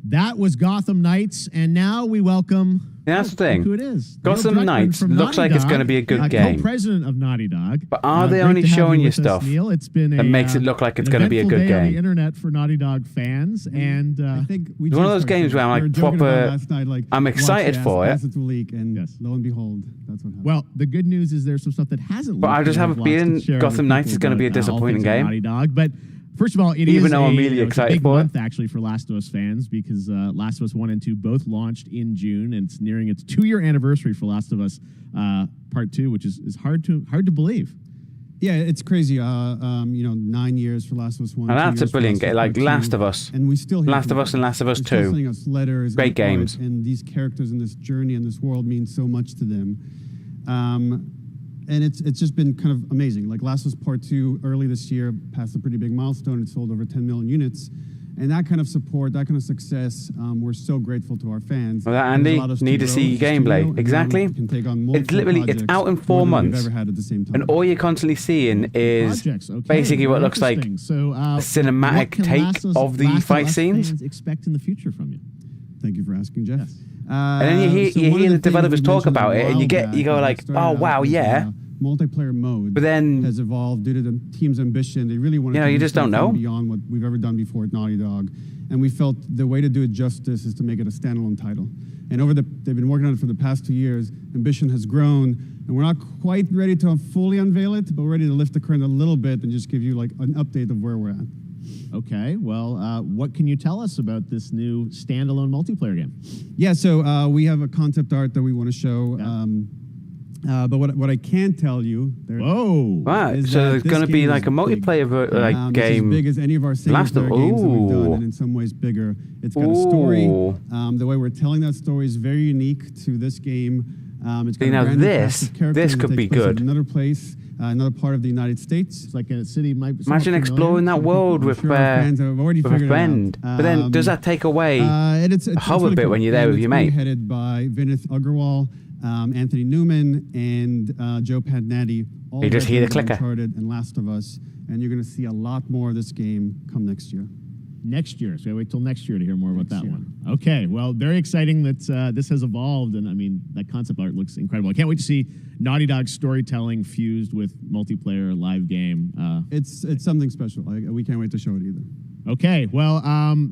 That was Gotham Knights, and now we welcome... Yeah, that's the thing. Who it is. Gotham Knights looks like it's going to be a good game. Co-president of Naughty Dog. But are they only showing you stuff It's been that makes it look like it's going to be a good day on game? the internet for Naughty Dog fans, and I think it's one of those games where I'm like proper. I'm excited for it. It's a leak, and lo and behold, that's what happened. Well, the good news is there's some stuff that hasn't. But I just have a feeling Gotham Knights is going to be a disappointing game. Naughty Dog, but. First of all, even though I'm really excited big for month actually for Last of Us fans because Last of Us 1 and 2 both launched in June, and it's nearing its 2-year anniversary for Last of Us Part 2, which is hard to believe. Yeah, it's crazy. 9 years for Last of Us 1. And that's a brilliant game, like Last of Us. And we still Last of Us and Last of Us 2. Sending us letters, great games. And these characters in this journey and this world mean so much to them. And it's just been kind of amazing. Like Last of Us Part 2 early this year passed a pretty big milestone. It sold over 10 million units. And that kind of support, that kind of success, we're so grateful to our fans. Well, that, Andy, need to see gameplay. Exactly. It's literally, it's out in 4 months. And all you're constantly seeing is basically what looks like a cinematic take of the fight scenes. Expect in the future from you. Thank you for asking, Jeff. Yes. And then you hear the developers talk about it, and you go like, oh wow, yeah. Multiplayer mode, but then has evolved due to the team's ambition. They really wanted to you just don't know beyond what we've ever done before at Naughty Dog, and we felt the way to do it justice is to make it a standalone title. And they've been working on it for the past 2 years. Ambition has grown, and we're not quite ready to fully unveil it, but we're ready to lift the curtain a little bit and just give you like an update of where we're at. Okay, well, what can you tell us about this new standalone multiplayer game? Yeah, so we have a concept art that we want to show. Yeah. But what I can tell you, wow! So there's going to be like a multiplayer game, as big as any of our single-player games that we've done, and in some ways bigger. It's got a story. The way we're telling that story is very unique to this game. It's got now this could be good. Another place. Another part of the United States. It's like a city. Imagine exploring that world with a friend. But then, does that take away a whole bit when you're there with your mate? Headed by Vinith Agarwal, Anthony Newman, and Joe Padnatti. You just hear the clicker. Uncharted and Last of Us, and you're going to see a lot more of this game come next year. Next year, so wait till next year to hear more about that one. Okay, well, very exciting that this has evolved, and I mean that concept art looks incredible. I can't wait to see Naughty Dog's storytelling fused with multiplayer live game. It's something special. We can't wait to show it either. Okay, well,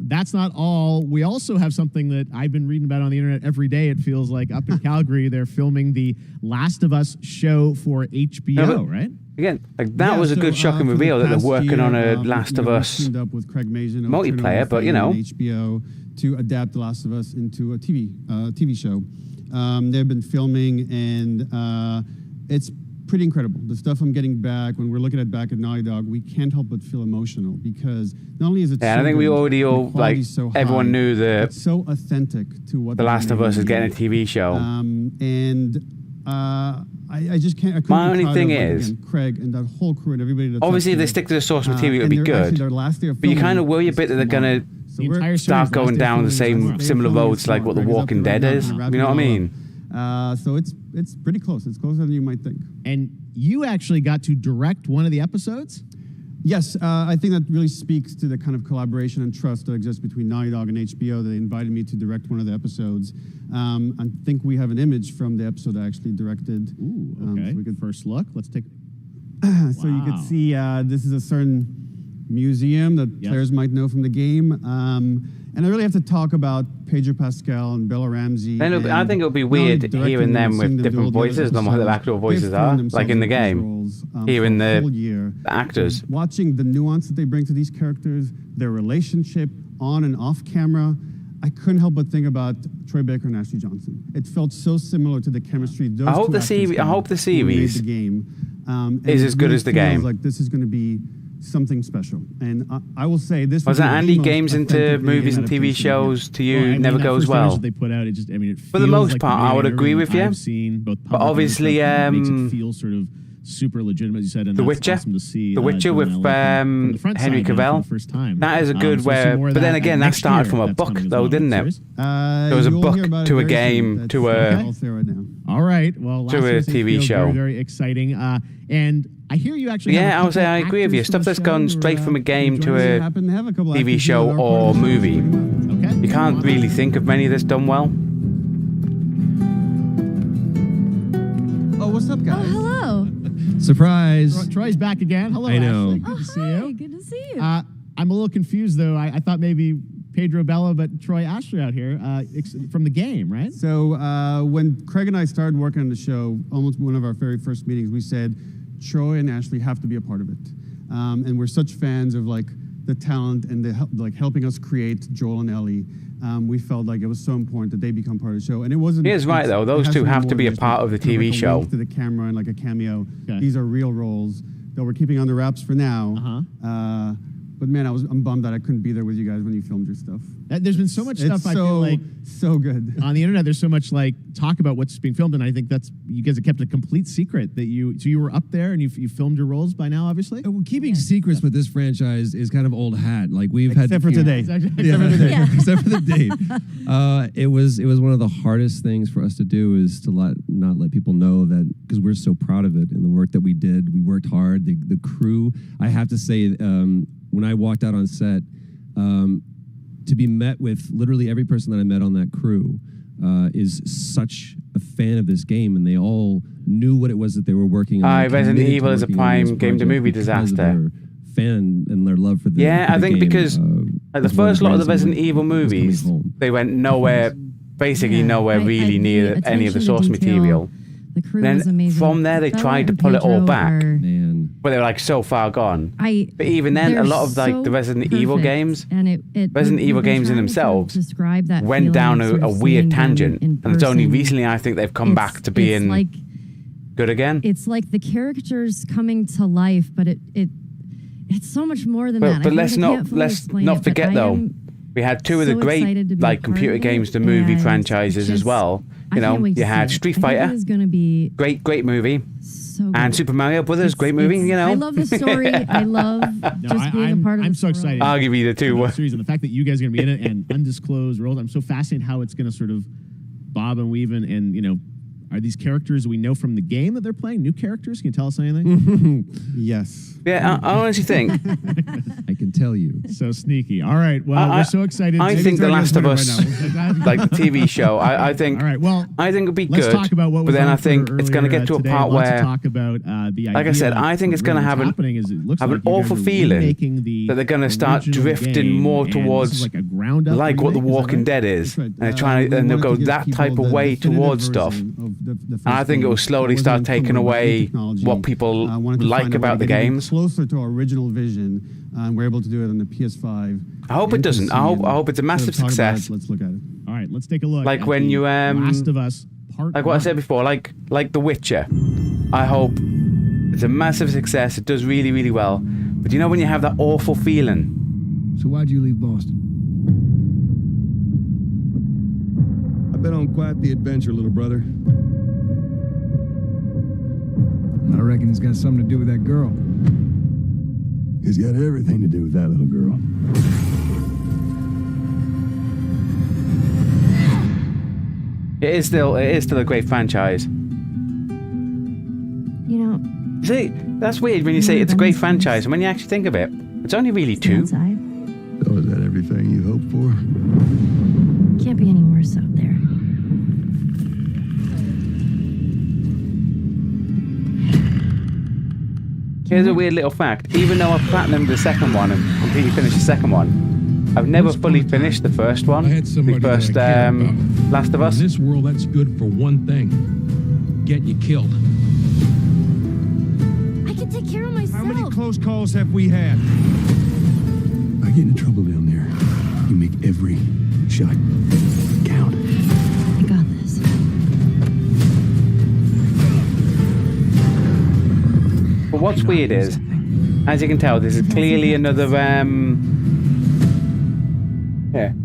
that's not all. We also have something that I've been reading about on the internet every day. It feels like up in Calgary, they're filming the Last of Us show for HBO, right? Again, like that was a good shocking reveal that they're working on a Last of Us teamed up with Craig Mazin multiplayer, but you know, HBO to adapt The Last of Us into a TV show. They've been filming, and it's pretty incredible. The stuff I'm getting back, when we're looking at back at Naughty Dog, we can't help but feel emotional because not only is it I think we already all, like, so everyone high, knew that it's so authentic to what The Last of Us is getting a TV show. I just can't. I couldn't My be only proud thing of, like, is, again, Craig and that whole crew and everybody. That's obviously, if they stick to the source material, it'd be good. But you kind of worry a bit that they're gonna start going down the same similar roads like what The Walking Dead is. You know what I mean? So it's pretty close. It's closer than you might think. And you actually got to direct one of the episodes? Yes, I think that really speaks to the kind of collaboration and trust that exists between Naughty Dog and HBO. They invited me to direct one of the episodes. I think we have an image from the episode I actually directed. Ooh, okay. So we could first look. Let's take. So you can see this is a certain museum that players might know from the game. And I really have to talk about Pedro Pascal and Bella Ramsey. I think it'll be weird hearing them with different voices than what their actual voices are, like in the game. Hearing the actors. Watching the nuance that they bring to these characters, their relationship on and off camera. I couldn't help but think about Troy Baker and Ashley Johnson. It felt so similar to the chemistry. I hope the series is as good as the game. Like this is going to be something special, and I will say this was that Andy games into movies and TV shows to you never goes well. They put out, it just, I mean, it for the most like part, I would agree with you. I've seen both, but obviously, makes it feel sort of super legitimate, as you said. And The Witcher, awesome to see, The Witcher with Henry Cavill. First time. That is a good but then again, that started from a book, though, didn't it? There was a book to a game to a. All right, well, to a TV show. Very, very exciting. And I hear you actually. Yeah, I would say I agree with you. Stuff that's gone straight from a game to a TV show or movie. Okay. You can't really think of many that's done well. Oh, what's up, guys? Oh, hello. Surprise. Troy's back again. Hello, I know. Ashley. Good to see you. Good to see you. I'm a little confused, though. I thought maybe Pedro Bella, but Troy Ashley out here from the game, right? So when Craig and I started working on the show, almost one of our very first meetings, we said, Troy and Ashley have to be a part of it. And we're such fans of like the talent and the helping us create Joel and Ellie. We felt like it was so important that they become part of the show. And it wasn't. He is right, though. Those two have to be a part of the TV show. To the camera and like a cameo. Okay. These are real roles that we're keeping under wraps for now. But man, I'm bummed that I couldn't be there with you guys when you filmed your stuff. There's been so much stuff. I feel like so good on the internet. There's so much like talk about what's being filmed, and I think that's you guys have kept a complete secret that you. So you were up there and you filmed your roles by now, obviously. Well, keeping secrets with this franchise is kind of old hat. Like we've except for today. Except for the date. It was one of the hardest things for us to do is to not let people know that because we're so proud of it and the work that we did. We worked hard. The crew. I have to say. When I walked out on set, to be met with literally every person that I met on that crew is such a fan of this game, and they all knew what it was that they were working on. Resident Evil is a prime game-to-movie disaster. Fan and their love for the I think game, because the first lot of the Resident Evil movies, they went nowhere, basically nowhere really near any of the source material. The crew then was amazing. From there, they tried to pull it all back, but they were like so far gone. But even then, a lot of like the Resident Evil games, Resident Evil games in themselves went down a weird tangent, and it's only recently I think they've come back to being good again. It's like the characters coming to life, but it's so much more than that. But let's not forget though. We had two of the great like computer games to movie franchises as well. You know, you had Street Fighter, great movie, and Super Mario Brothers, great movie. You know, I love the story. I love just being a part of. I'm so excited. I'll give you the two. Series and the fact that you guys are going to be in it and undisclosed roles. I'm so fascinated how it's going to sort of bob and weave and you know. Are these characters we know from the game that they're playing? New characters? Can you tell us anything? Yes. Yeah, I honestly think. I can tell you. So sneaky. All right. Well, we're so excited. I think The Last of Us, like the TV show, I think. All right. Well, I think it'd be let's good. talk about what was but then on I think for it's going to earlier, get to a today. part Lots where, to talk about the like I said, idea, I think it's but going to really have what's happening is it looks an like you're awful gonna be feeling remaking that they're going to start original drifting game, more and towards this is like a ground up like what The remake, is that Walking right? Dead is, That's right. and they're trying, and they'll go that type of way towards stuff. And I think it will slowly start taking away what people like about the games. Closer to our original vision, and we're able to do it on the PS5. I hope it doesn't. I hope it's a massive success. Let's look at it. All right, let's take a look. Like at when the you Last of Us Part like what I said before, like The Witcher. I hope it's a massive success. It does really, really well. But you know when you have that awful feeling. So why'd you leave Boston? I've been on quite the adventure, little brother. I reckon it's got something to do with that girl. It's got everything to do with that little girl. It is still a great franchise. You know, See, that's weird when you say it's a great franchise, and when you actually think of it, it's only really two. outside. So is that everything you hoped for? Can't be any worse out there. Here's a weird little fact. Even though I've platinumed the second one and completely finished the second one, I've never fully finished the first one. I had somebody The first that I care about. Last of Us. In this world, that's good for one thing. Getting you killed. I can take care of myself. How many close calls have we had? I get in trouble down there. You make every shot count. I got this. But what's weird is, as you can tell, this is clearly another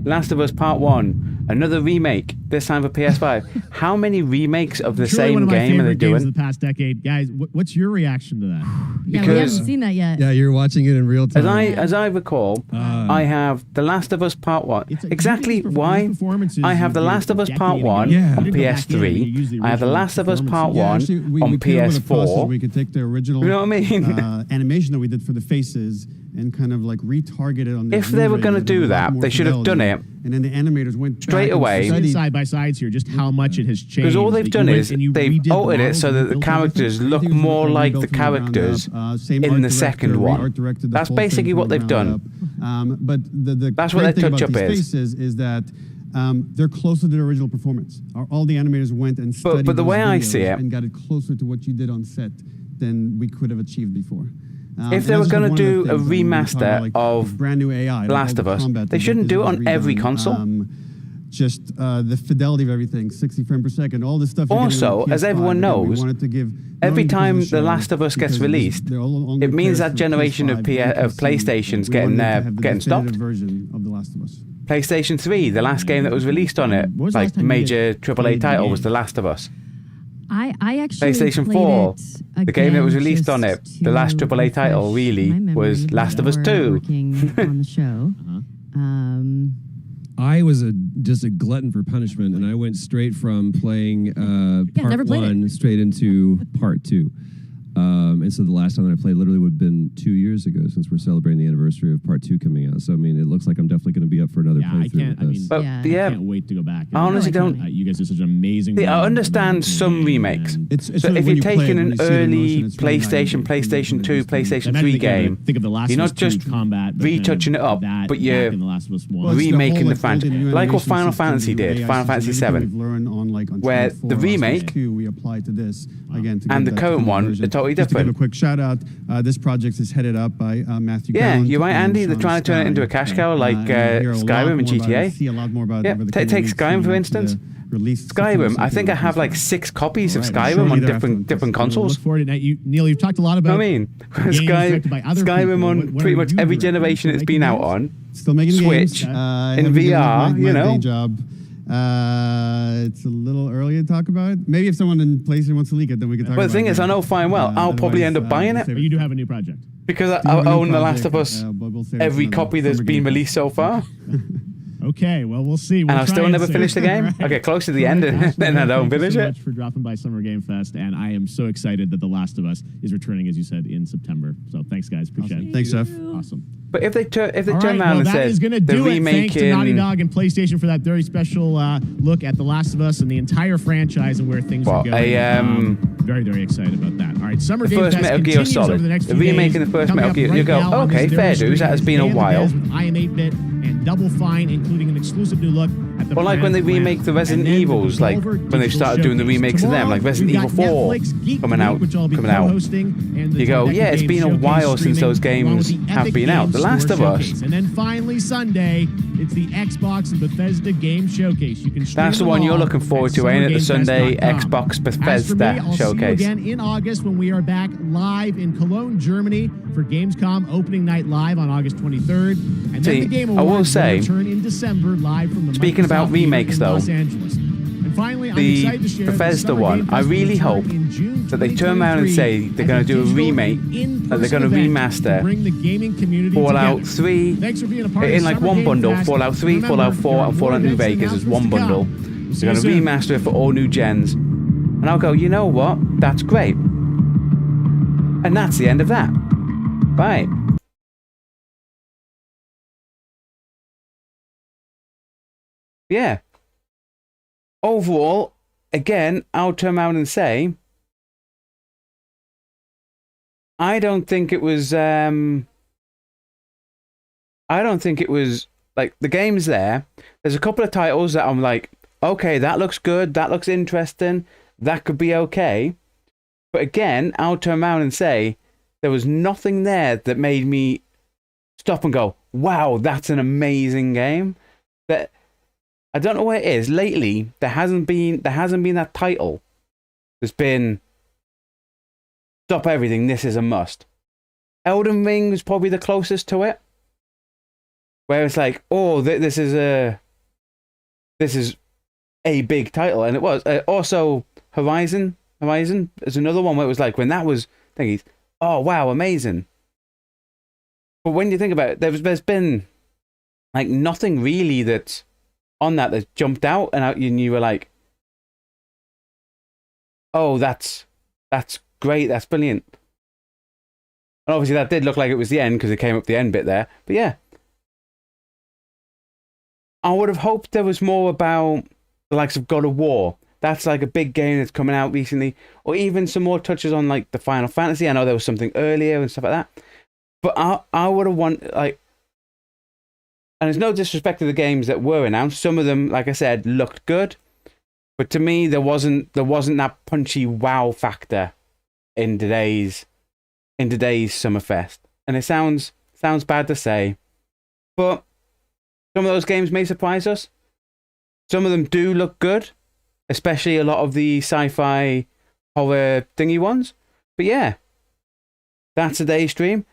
Last of Us Part 1, another remake, this time for PS5. How many remakes of the Truly one same of my game are they favorite games doing? of the past decade, guys. What's your reaction to that? Yeah, we haven't seen that yet. Yeah, you're watching it in real time. As I recall, I have The Last of Us Part 1. Exactly why I have The Last of Us Part 1 on PS3. I have The Last of Us Part 1 on PS4. We could take the original You know what I mean? animation that we did for the faces and kind of like retarget it on the If they were going to do that, they should have done it and then the animators went straight back away. and studied- Side by sides here, just how much it has changed. Because all they've that done you is went and you they've redid the altered it models so and that the built characters everything. look Everything was more like the rebuilt from the ground characters up. Same in art the second director, one. re-art directed the That's whole thing basically from what the they've ground done. up. But the That's what great that thing about touch-up these is. faces is that they're closer to the original performance. All the animators went and studied but the those way I videos see it- and got it closer to what you did on set than we could have achieved before. If they were going to do a remaster of brand new AI, Last of Us, they shouldn't do it on every console. Just the fidelity of everything, 60 frames per second, all this stuff. Also, as everyone knows, every time The Last of Us gets released, it means that generation of PlayStations getting stopped. Version of The Last of Us. PlayStation 3, the last game that was released on it, like major AAA title, was The Last of Us. I actually PlayStation played 4, it the game that was again released on it, just the last to AAA title refresh really my memory was Last of Us before 2. working on the show. I was just a glutton for punishment, and I went straight from playing never part played 1 straight into part 2. And so the last time that I played literally would have been 2 years ago, since we're celebrating the anniversary of part 2 coming out. So I mean, it looks like I'm definitely going to be up for another playthrough with this. But I can't wait to go back. I honestly don't. You guys did such an amazing. See, I understand some remakes. So if you're taking an early PlayStation, PlayStation 2, PlayStation 3 game, think of the Last you're of Us not 2 just combat, but retouching it up, that but you're back in The Last of Us 1. Well, it's the remaking whole, the franchise, built-in like what animation Final system, Fantasy the did, AI Final Fantasy system, everything 7, we've learned on, like, where Uncharted 4, the Last of Us remake 2, we applied to this again. To and give the that current one version. are totally Just to give different. a quick shout out, this project is headed up by Matthew. Yeah, Gallant you're right, and Andy. They're Sean trying to turn it Sky. into a cash cow like You'll hear a lot Skyrim and more about it, GTA. see a lot more about it Yeah, over the take coming weeks Skyrim leading for up to instance. the release Skyrim, I think I have like 6 copies of Skyrim on different consoles. Look forward to that. Neil, you've talked a lot about. I mean, games directed by other Skyrim people. on What pretty are much you every directing? generation it's been out on. Still making Switch, games. in VR, you know. Day job. It's a little early to talk about. Maybe if someone in PlayStation wants to leak it, then we can talk about it. But the thing is, I know fine well, I'll probably end up buying it. But you do have a new project. Because I own The Last of Us, every copy that's been released so far. Okay, well, we'll see. And I'll still never finish the game. Right. I get close to the end and then I don't finish it. Thank you so much for dropping by Summer Game Fest, and I am so excited that The Last of Us is returning, as you said, in September. So thanks, guys. Appreciate it. Thanks, Jeff. Awesome. But if they turn All around right, and that said is gonna they're do it. Thanks to Naughty remaking Dog and PlayStation for that very special look at The Last of Us and the entire franchise and where things are going. Very, very excited about that. All right, Summer Game Fest Metal Gear continues Solid. over the next few Remaking days. the first Coming Metal up Gear. right You go, now on okay, this fair very dues. That has stream been a is while. With I Am 8-Bit and Double Fine, including an exclusive new look at the Or like when they remake the Resident Evils, like when they started doing the remakes of them, like Resident Evil 4 coming out. You go, yeah, it's been a while since those games have been out. The Last of Us. And then finally Sunday, it's the Xbox and Bethesda Game Showcase. You can stream That's the them one you're all looking forward at to, ain't it? The Sunday summergamefest.com. Xbox As for me, Bethesda I'll showcase. See you again in August when we are back live in Cologne, Germany for Gamescom opening night live on August 23rd. And then the Game I will Awards say, return in December live from the speaking about Microsoft Theater remakes, in though, Los Angeles. And finally, I'm the excited to share Bethesda that one, I really hope that they turn around and say they're going to do a remake, that they're going to remaster Fallout 3 in like one bundle, Fallout 3, Fallout 4, and Fallout New Vegas as one bundle. They're going to remaster it for all new gens. And I'll go, you know what? That's great. And that's the end of that. Bye. Yeah. Overall, again, I'll turn around and say, I don't think it was like the game's there. There's a couple of titles that I'm like, okay, that looks good, that looks interesting, that could be okay. But again, I'll turn around and say there was nothing there that made me stop and go, wow, that's an amazing game. That I don't know what it is. Lately, there hasn't been that title. There's been stop everything, this is a must. Elden Ring is probably the closest to it. Where it's like, oh, this is a big title, and it was. Also, Horizon is another one where it was like, when that was thinking, oh wow, amazing. But when you think about it, there's been like nothing really that's on that jumped out and you were like, oh, that's great, that's brilliant. And obviously that did look like it was the end because it came up the end bit there. But yeah, I would have hoped there was more about the likes of God of War. That's like a big game that's coming out recently. Or even some more touches on like the Final Fantasy. I know there was something earlier and stuff like that. But I would have wanted, like, and there's no disrespect to the games that were announced. Some of them, like I said, looked good. But to me, there wasn't that punchy wow factor in today's Summerfest. And it sounds bad to say, but some of those games may surprise us. Some of them do look good, especially a lot of the sci-fi horror thingy ones. But yeah, that's today's stream.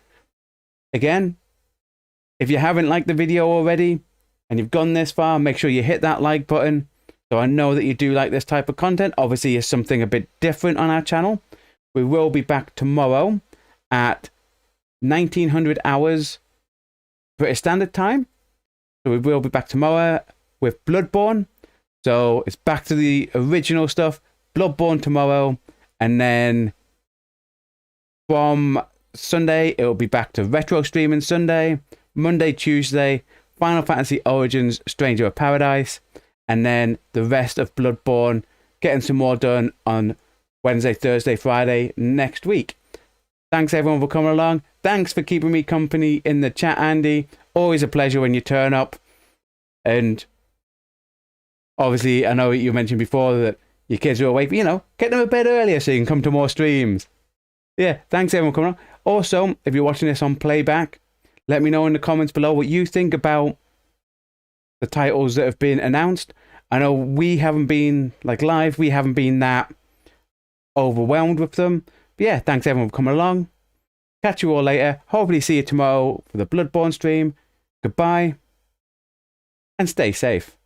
Again, if you haven't liked the video already and you've gone this far, make sure you hit that like button so I know that you do like this type of content. Obviously, it's something a bit different on our channel. We will be back tomorrow at 1900 hours British Standard Time. So we will be back tomorrow with Bloodborne. So it's back to the original stuff. Bloodborne tomorrow. And then from Sunday, it will be back to retro streaming Sunday. Monday, Tuesday, Final Fantasy Origins, Stranger of Paradise. And then the rest of Bloodborne, getting some more done on Wednesday, Thursday, Friday next week. Thanks everyone for coming along. Thanks for keeping me company in the chat, Andy. Always a pleasure when you turn up. And obviously, I know you mentioned before that your kids are awake, but get them to bed earlier so you can come to more streams. Yeah, thanks everyone for coming on. Also, if you're watching this on playback, let me know in the comments below what you think about the titles that have been announced. I know we haven't been, like live, we haven't been that overwhelmed with them. But yeah, thanks everyone for coming along. Catch you all later. Hopefully see you tomorrow for the Bloodborne stream. Goodbye. And stay safe.